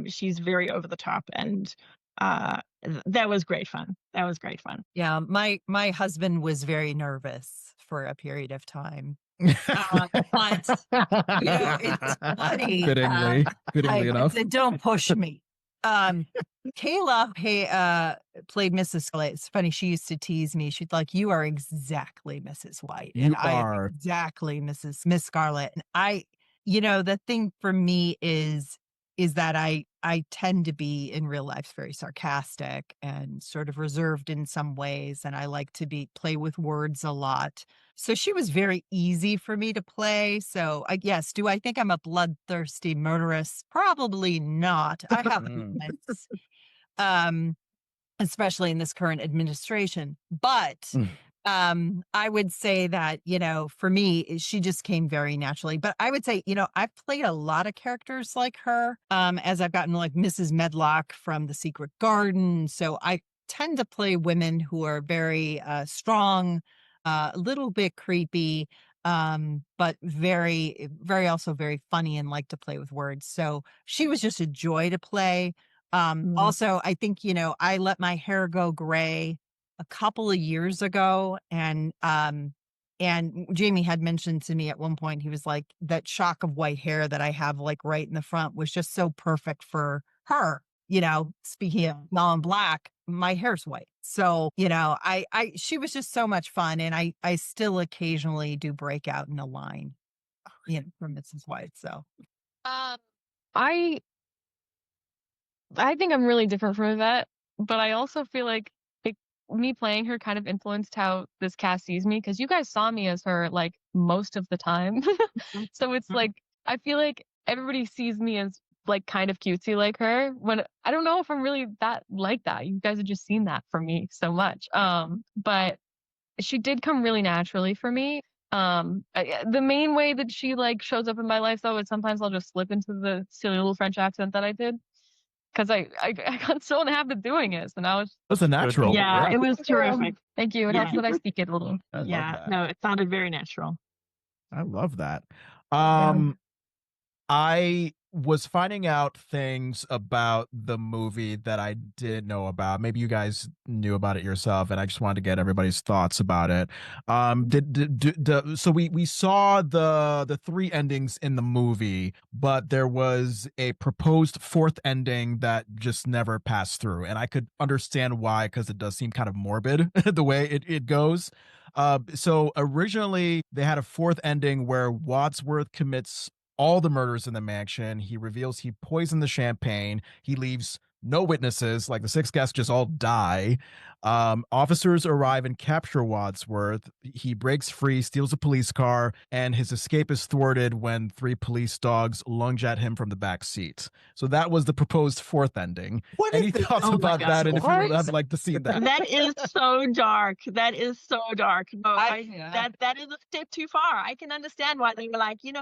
she's very over the top, and that was great fun. That was great fun. Yeah, my husband was very nervous for a period of time. But it's funny. Fittingly enough. Said, don't push me. Kayla played Mrs. Scarlet. It's funny. She used to tease me. She'd like, "You are exactly Mrs. White, and I am exactly Miss Scarlet." And the thing for me is that I tend to be in real life very sarcastic and sort of reserved in some ways, and I like to play with words a lot. So she was very easy for me to play. So yes, do I think I'm a bloodthirsty murderess? Probably not. I have moments, especially in this current administration. But I would say that, for me, she just came very naturally. But I would say, I've played a lot of characters like her as I've gotten like Mrs. Medlock from The Secret Garden. So I tend to play women who are very strong, a little bit creepy, but very, very also very funny and like to play with words. So she was just a joy to play. Also, I think, I let my hair go gray a couple of years ago, and Jamie had mentioned to me at one point, he was like, that shock of white hair that I have like right in the front was just so perfect for her. Speaking of non-black, my hair's white. So, she was just so much fun. And I still occasionally do break out in a line, from Mrs. White. So, I think I'm really different from that, but I also feel like me playing her kind of influenced how this cast sees me, because you guys saw me as her like most of the time. So it's like, I feel like everybody sees me as like kind of cutesy like her, when I don't know if I'm really that like that. You guys have just seen that from me so much. But she did come really naturally for me. The main way that she like shows up in my life though is sometimes I'll just slip into the silly little French accent that I did because I got so in the habit of doing it. So now it's That's a natural. Yeah, it was terrific. Thank you. It helps that I speak it a little. I love Yeah, that. no, it sounded very natural. I love that. I was finding out things about the movie that I didn't know about. Maybe you guys knew about it yourself, and I just wanted to get everybody's thoughts about it. So we saw the three endings in the movie, but there was a proposed fourth ending that just never passed through, and I could understand why, because it does seem kind of morbid the way it goes. So originally they had a fourth ending where Wadsworth commits all the murders in the mansion. He reveals he poisoned the champagne. He leaves no witnesses, like the six guests just all die. Officers arrive and capture Wadsworth. He breaks free, steals a police car, and his escape is thwarted when three police dogs lunge at him from the back seat. So that was the proposed fourth ending. Any thoughts about that? And if you would like to see that. That is so dark. That is so dark. No, that is a step too far. I can understand why they were like, nah,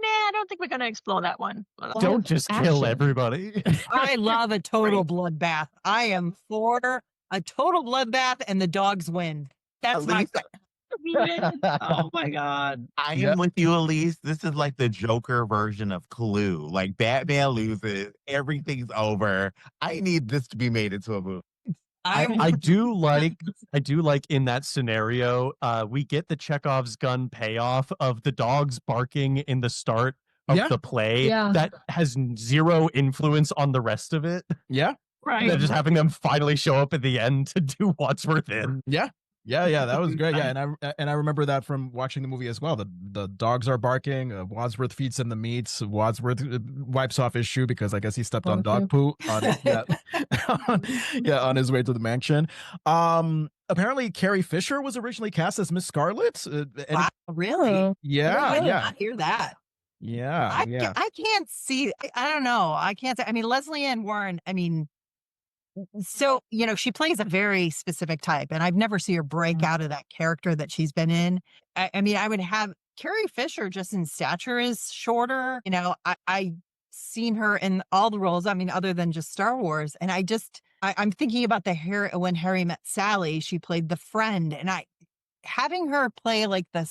I don't think we're going to explore that one. Don't just kill everybody. I love a total bloodbath. I am for a total bloodbath and the dogs win. That's my Oh my God. I am with you, Alise. This is like the Joker version of Clue. Like Batman loses, everything's over. I need this to be made into a movie. I do like in that scenario, we get the Chekhov's gun payoff of the dogs barking in the start of the play that has zero influence on the rest of it. Yeah. Right. They're just having them finally show up at the end to do Wadsworth in. Yeah. Yeah, that was great. Yeah, and I remember that from watching the movie as well. The dogs are barking. Wadsworth feeds them the meats. Wadsworth wipes off his shoe because I guess he stepped on dog poo. On his way to the mansion. Apparently, Carrie Fisher was originally cast as Miss Scarlet. Wow, really? Yeah, I did not hear that. Yeah, I can't see. I don't know. I can't say. I mean, Leslie Ann Warren. I mean. So, she plays a very specific type, and I've never seen her break out of that character that she's been in. I mean, I would have Carrie Fisher just in stature is shorter. I seen her in all the roles. I mean, other than just Star Wars. And I'm thinking about when Harry Met Sally, she played the friend, and having her play like the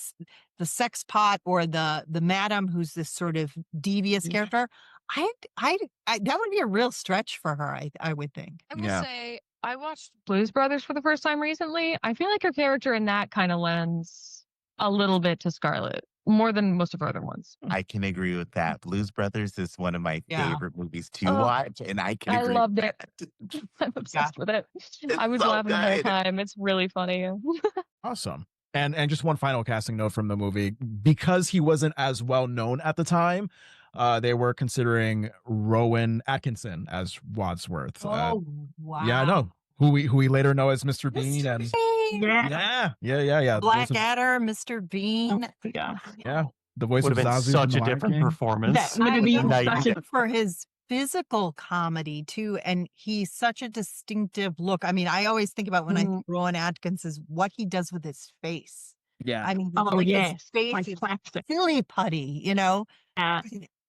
sex pot or the madam who's this sort of devious character, that would be a real stretch for her. I would think. I will say I watched Blues Brothers for the first time recently. I feel like her character in that kind of lends a little bit to Scarlet more than most of her other ones. I can agree with that. Blues Brothers is one of my favorite movies to watch, and I can agree. I loved it. I'm obsessed with it. I was laughing the whole time. It's really funny. Awesome. And just one final casting note from the movie, because he wasn't as well known at the time. They were considering Rowan Atkinson as Wadsworth. Oh, wow. Yeah, I know. Who we later know as Mr. Bean. And yeah. Blackadder, Mr. Bean. Yeah. The voice would of have been Zazu such in a The different Lion King. performance. That would be For his physical comedy too, and he's such a distinctive look. I mean, I always think about when I think Rowan Atkinson's what he does with his face. Yeah. I mean, his face like is plastic. silly putty,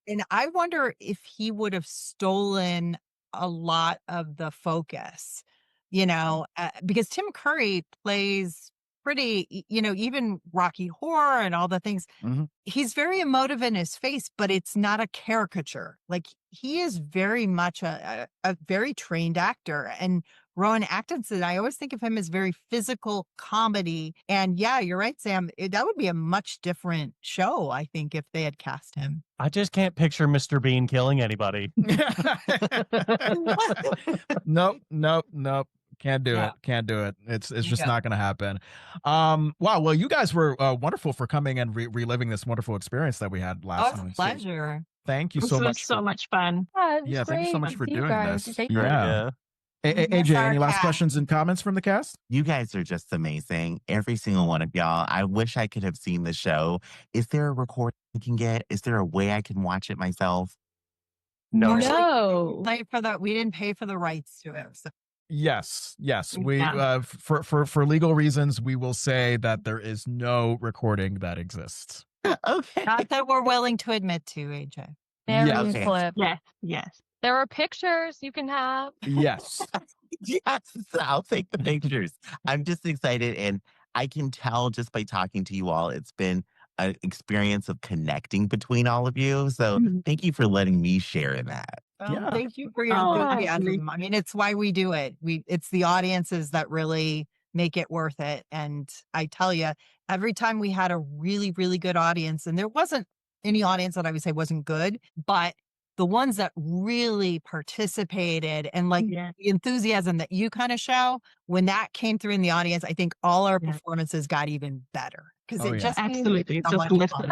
And I wonder if he would have stolen a lot of the focus, because Tim Curry plays pretty, even Rocky Horror and all the things. Mm-hmm. He's very emotive in his face, but it's not a caricature. Like he is very much a very trained actor. And Rowan Atkinson, I always think of him as very physical comedy. And yeah, you're right, Sam. That would be a much different show, I think, if they had cast him. I just can't picture Mr. Bean killing anybody. Nope. Can't do it. It's just not going to happen. Wow. Well, you guys were wonderful for coming and reliving this wonderful experience that we had last night. Pleasure. Thank you so much. This was so much fun. Thank you so much for doing this. Yeah. AJ, any last questions and comments from the cast? You guys are just amazing. Every single one of y'all. I wish I could have seen the show. Is there a recording I can get? Is there a way I can watch it myself? No. We didn't pay for the rights to it. So. Yes. We for legal reasons, we will say that there is no recording that exists. Okay. Not that we're willing to admit to, AJ. There Yes. is clip. Yes. There are pictures you can have. Yes. Yes, I'll take the pictures. I'm just excited, and I can tell just by talking to you all, it's been an experience of connecting between all of you. So thank you for letting me share in that. Well, thank you for your enthusiasm. I mean, it's why we do it. It's the audiences that really make it worth it. And I tell you, every time we had a really, really good audience, and there wasn't any audience that I would say wasn't good, but the ones that really participated and like the enthusiasm that you kind of show, when that came through in the audience, I think all our performances got even better because it just absolutely it just lifted.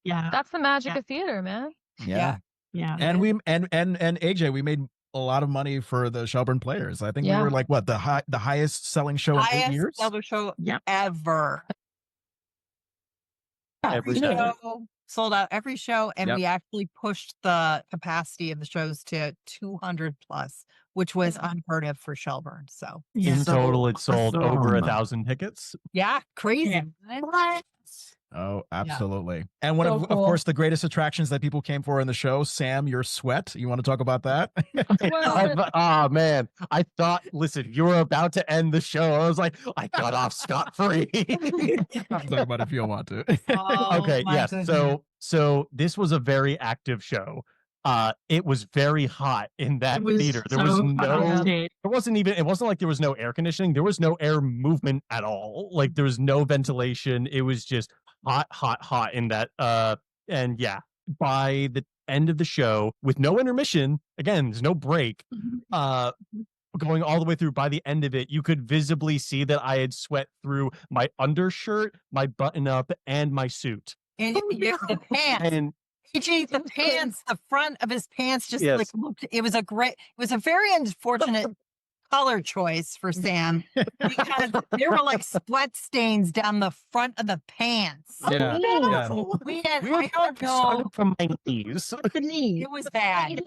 Yeah. That's the magic of theater, man. Yeah. And we and AJ, we made a lot of money for the Shelburne Players. I think we were like the highest selling show in 8 years. Highest show ever. Every show sold out every show, and we actually pushed the capacity of the shows to 200 plus, which was unheard of for Shelburne. So in total, it sold over 1,000 tickets. Yeah, crazy. Oh, absolutely. And one of course, the greatest attractions that people came for in the show, Sam, your sweat. You want to talk about that? Oh, man. I thought, listen, you were about to end the show. I was like, I got off scot-free. Talk about it if you don't want to. Okay, yes. So this was a very active show. It was very hot in that theater. There was it wasn't like there was no air conditioning. There was no air movement at all. Like there was no ventilation. It was just hot in that and yeah, by the end of the show with no intermission, again, there's no break, going all the way through, by the end of it, you could visibly see that I had sweat through my undershirt, my button up, and my suit. And the pants. And the pants, the front of his pants just like looked, it was a very unfortunate color choice for Sam because there were like sweat stains down the front of the pants. Yeah. I don't know. From my knees. It was bad.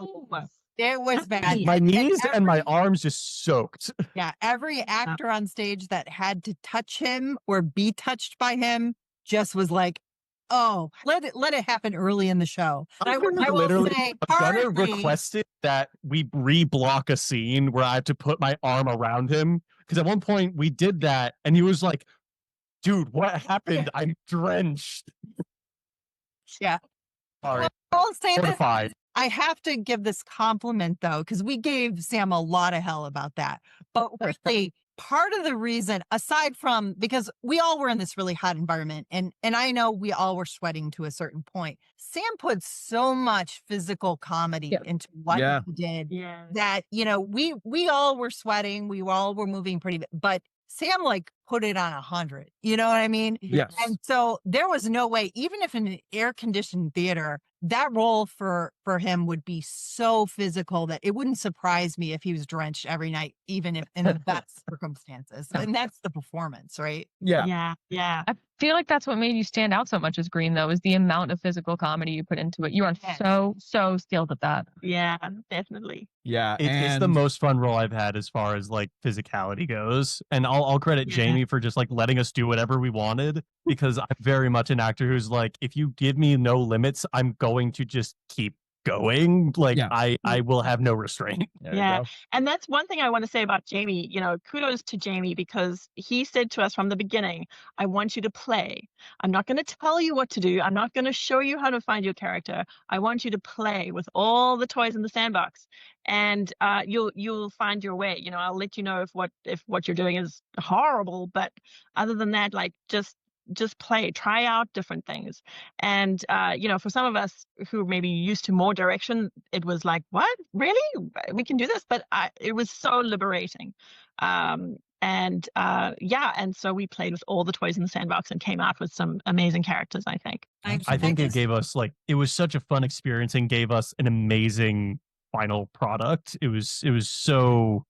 It was bad. My knees and my arms just soaked. Yeah. Every actor on stage that had to touch him or be touched by him just was like, oh, let it happen early in the show. I will say, Gunnar requested that we re-block a scene where I had to put my arm around him because at one point we did that and he was like, dude, what happened? I'm drenched. Yeah. Sorry. I'll say this. I have to give this compliment though, because we gave Sam a lot of hell about that. But really, part of the reason, aside from because we all were in this really hot environment, and I know we all were sweating to a certain point, Sam put so much physical comedy into what he did that, we all were sweating, we all were moving pretty, but Sam like put it on 100. You know what I mean? Yes. And so there was no way, even if in an air-conditioned theater, that role for him would be so physical that it wouldn't surprise me if he was drenched every night, even if in the best circumstances. And that's the performance, right? Yeah. I feel like that's what made you stand out so much as Green, though, is the amount of physical comedy you put into it. You are so skilled at that. Yeah, definitely. Yeah. It's the most fun role I've had as far as like physicality goes. And I'll credit Jamie for just like letting us do whatever we wanted, because I'm very much an actor who's like, if you give me no limits, I'm going to just keep going. Like I will have no restraint. And that's one thing I want to say about Jamie. Kudos to Jamie, because he said to us from the beginning, I want you to play. I'm not going to tell you what to do. I'm not going to show you how to find your character. I want you to play with all the toys in the sandbox, and you'll find your way. I'll let you know if what you're doing is horrible, but other than that, like just play, try out different things. And for some of us who maybe used to more direction, it was like, what, really, we can do this? But it was so liberating. And so we played with all the toys in the sandbox and came out with some amazing characters, I think. I think it gave us it was such a fun experience and gave us an amazing final product. It was so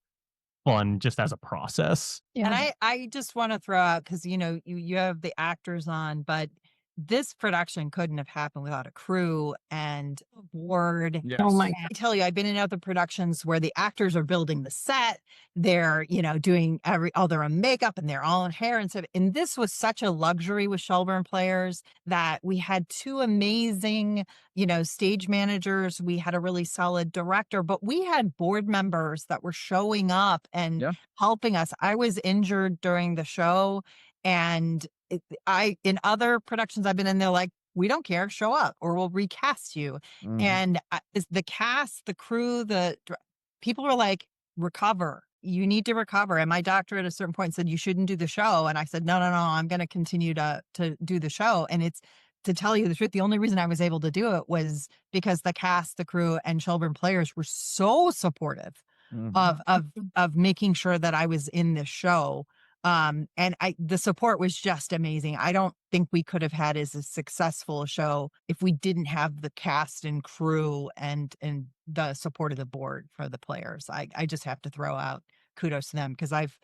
fun just as a process. And I just want to throw out, because you have the actors on, but this production couldn't have happened without a crew and a board. Yes. Oh my I tell you, I've been in other productions where the actors are building the set. They're, doing all their own makeup and they're all in hair and stuff. And this was such a luxury with Shelburne Players that we had two amazing, stage managers. We had a really solid director, but we had board members that were showing up and helping us. I was injured during the show, and in other productions I've been in, they're like, we don't care, show up or we'll recast you. And the cast, the crew, people were like, recover. You need to recover. And my doctor at a certain point said, you shouldn't do the show. And I said, no, I'm going to continue to do the show. And it's, to tell you the truth, the only reason I was able to do it was because the cast, the crew, and Shelburne Players were so supportive of making sure that I was in this show. And the support was just amazing. I don't think we could have had as a successful show if we didn't have the cast and crew and the support of the board for the players. I just have to throw out kudos to them, because I've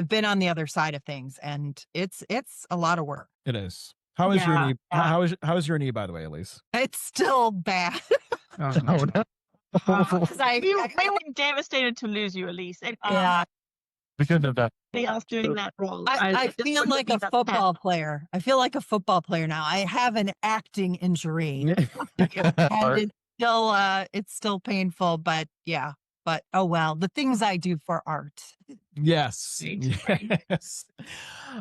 been on the other side of things, and it's a lot of work. It is. How is your knee? How is your knee, by the way, Alise? It's still bad. Oh, no. We were devastated to lose you, Alise. Yeah. We couldn't have done. Else doing that role. I feel like a football player. I feel like a football player now. I have an acting injury. And it's still painful, but yeah. But oh well, the things I do for art. Yes. Yes.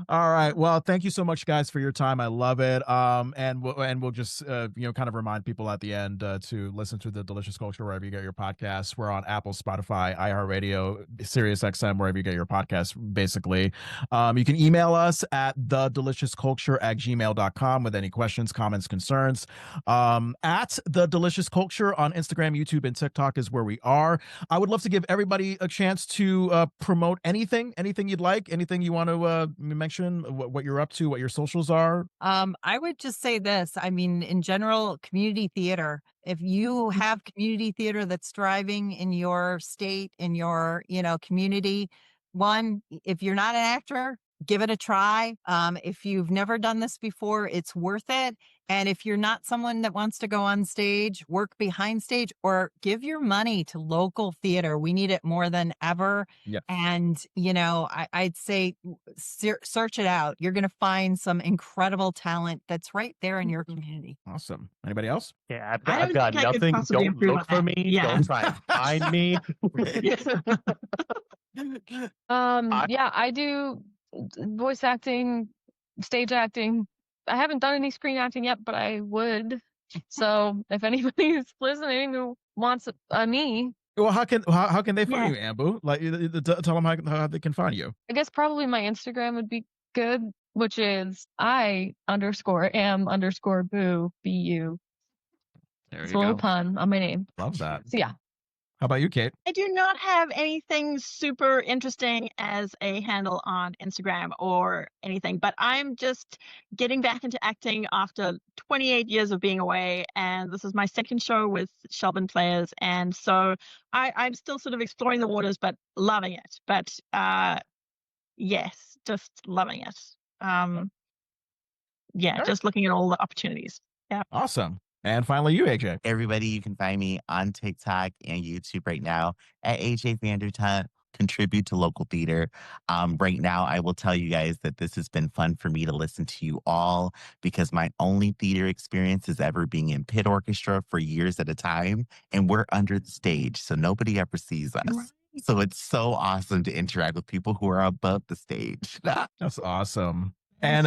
All right. Well, thank you so much, guys, for your time. I love it. And we'll just kind of remind people at the end to listen to the Delicious Culture wherever you get your podcasts. We're on Apple, Spotify, iHeartRadio, SiriusXM, wherever you get your podcasts. Basically, you can email us at thedeliciousculture@gmail.com with any questions, comments, concerns. At The Delicious Culture on Instagram, YouTube, and TikTok is where we are. I would love to give everybody a chance to promote anything you'd like, anything you want to mention, what you're up to, what your socials are. I would just say this. I mean, in general, community theater. If you have community theater that's thriving in your state, in your, community, if you're not an actor, give it a try. If you've never done this before, it's worth it. And if you're not someone that wants to go on stage, work behind stage, or give your money to local theater. We need it more than ever. Yeah. And, I'd say search it out. You're going to find some incredible talent that's right there in your community. Awesome. Anybody else? Yeah, I've got nothing. Don't look for me. Yeah. Don't try and find me. I do voice acting, stage acting. I haven't done any screen acting yet, but I would. So if anybody's listening who wants a knee, Well, how can they find you, Ambu? Like, tell them how they can find you. I guess probably my Instagram would be good, which is I_am_boo, BU. There It's you a little go. pun on my name. Love that. So yeah. How about you, Kate? I do not have anything super interesting as a handle on Instagram or anything, but I'm just getting back into acting after 28 years of being away, and this is my second show with Shelburne Players, and so I'm still sort of exploring the waters, but loving it. But yes, just loving it. Just looking at all the opportunities. Yeah. Awesome. And finally, you, AJ. Everybody, you can find me on TikTok and YouTube right now at AJ Vandertunt. Contribute to local theater. Right now, I will tell you guys that this has been fun for me to listen to you all, because my only theater experience is ever being in pit orchestra for years at a time, and we're under the stage, so nobody ever sees us. Right. So it's so awesome to interact with people who are above the stage. That's awesome. And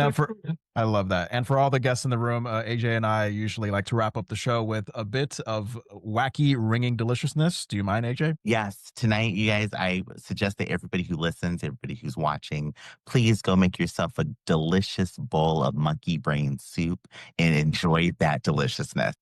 I love that. And for all the guests in the room, AJ and I usually like to wrap up the show with a bit of wacky, ringing deliciousness. Do you mind, AJ? Yes. Tonight, you guys, I suggest that everybody who listens, everybody who's watching, please go make yourself a delicious bowl of monkey brain soup and enjoy that deliciousness.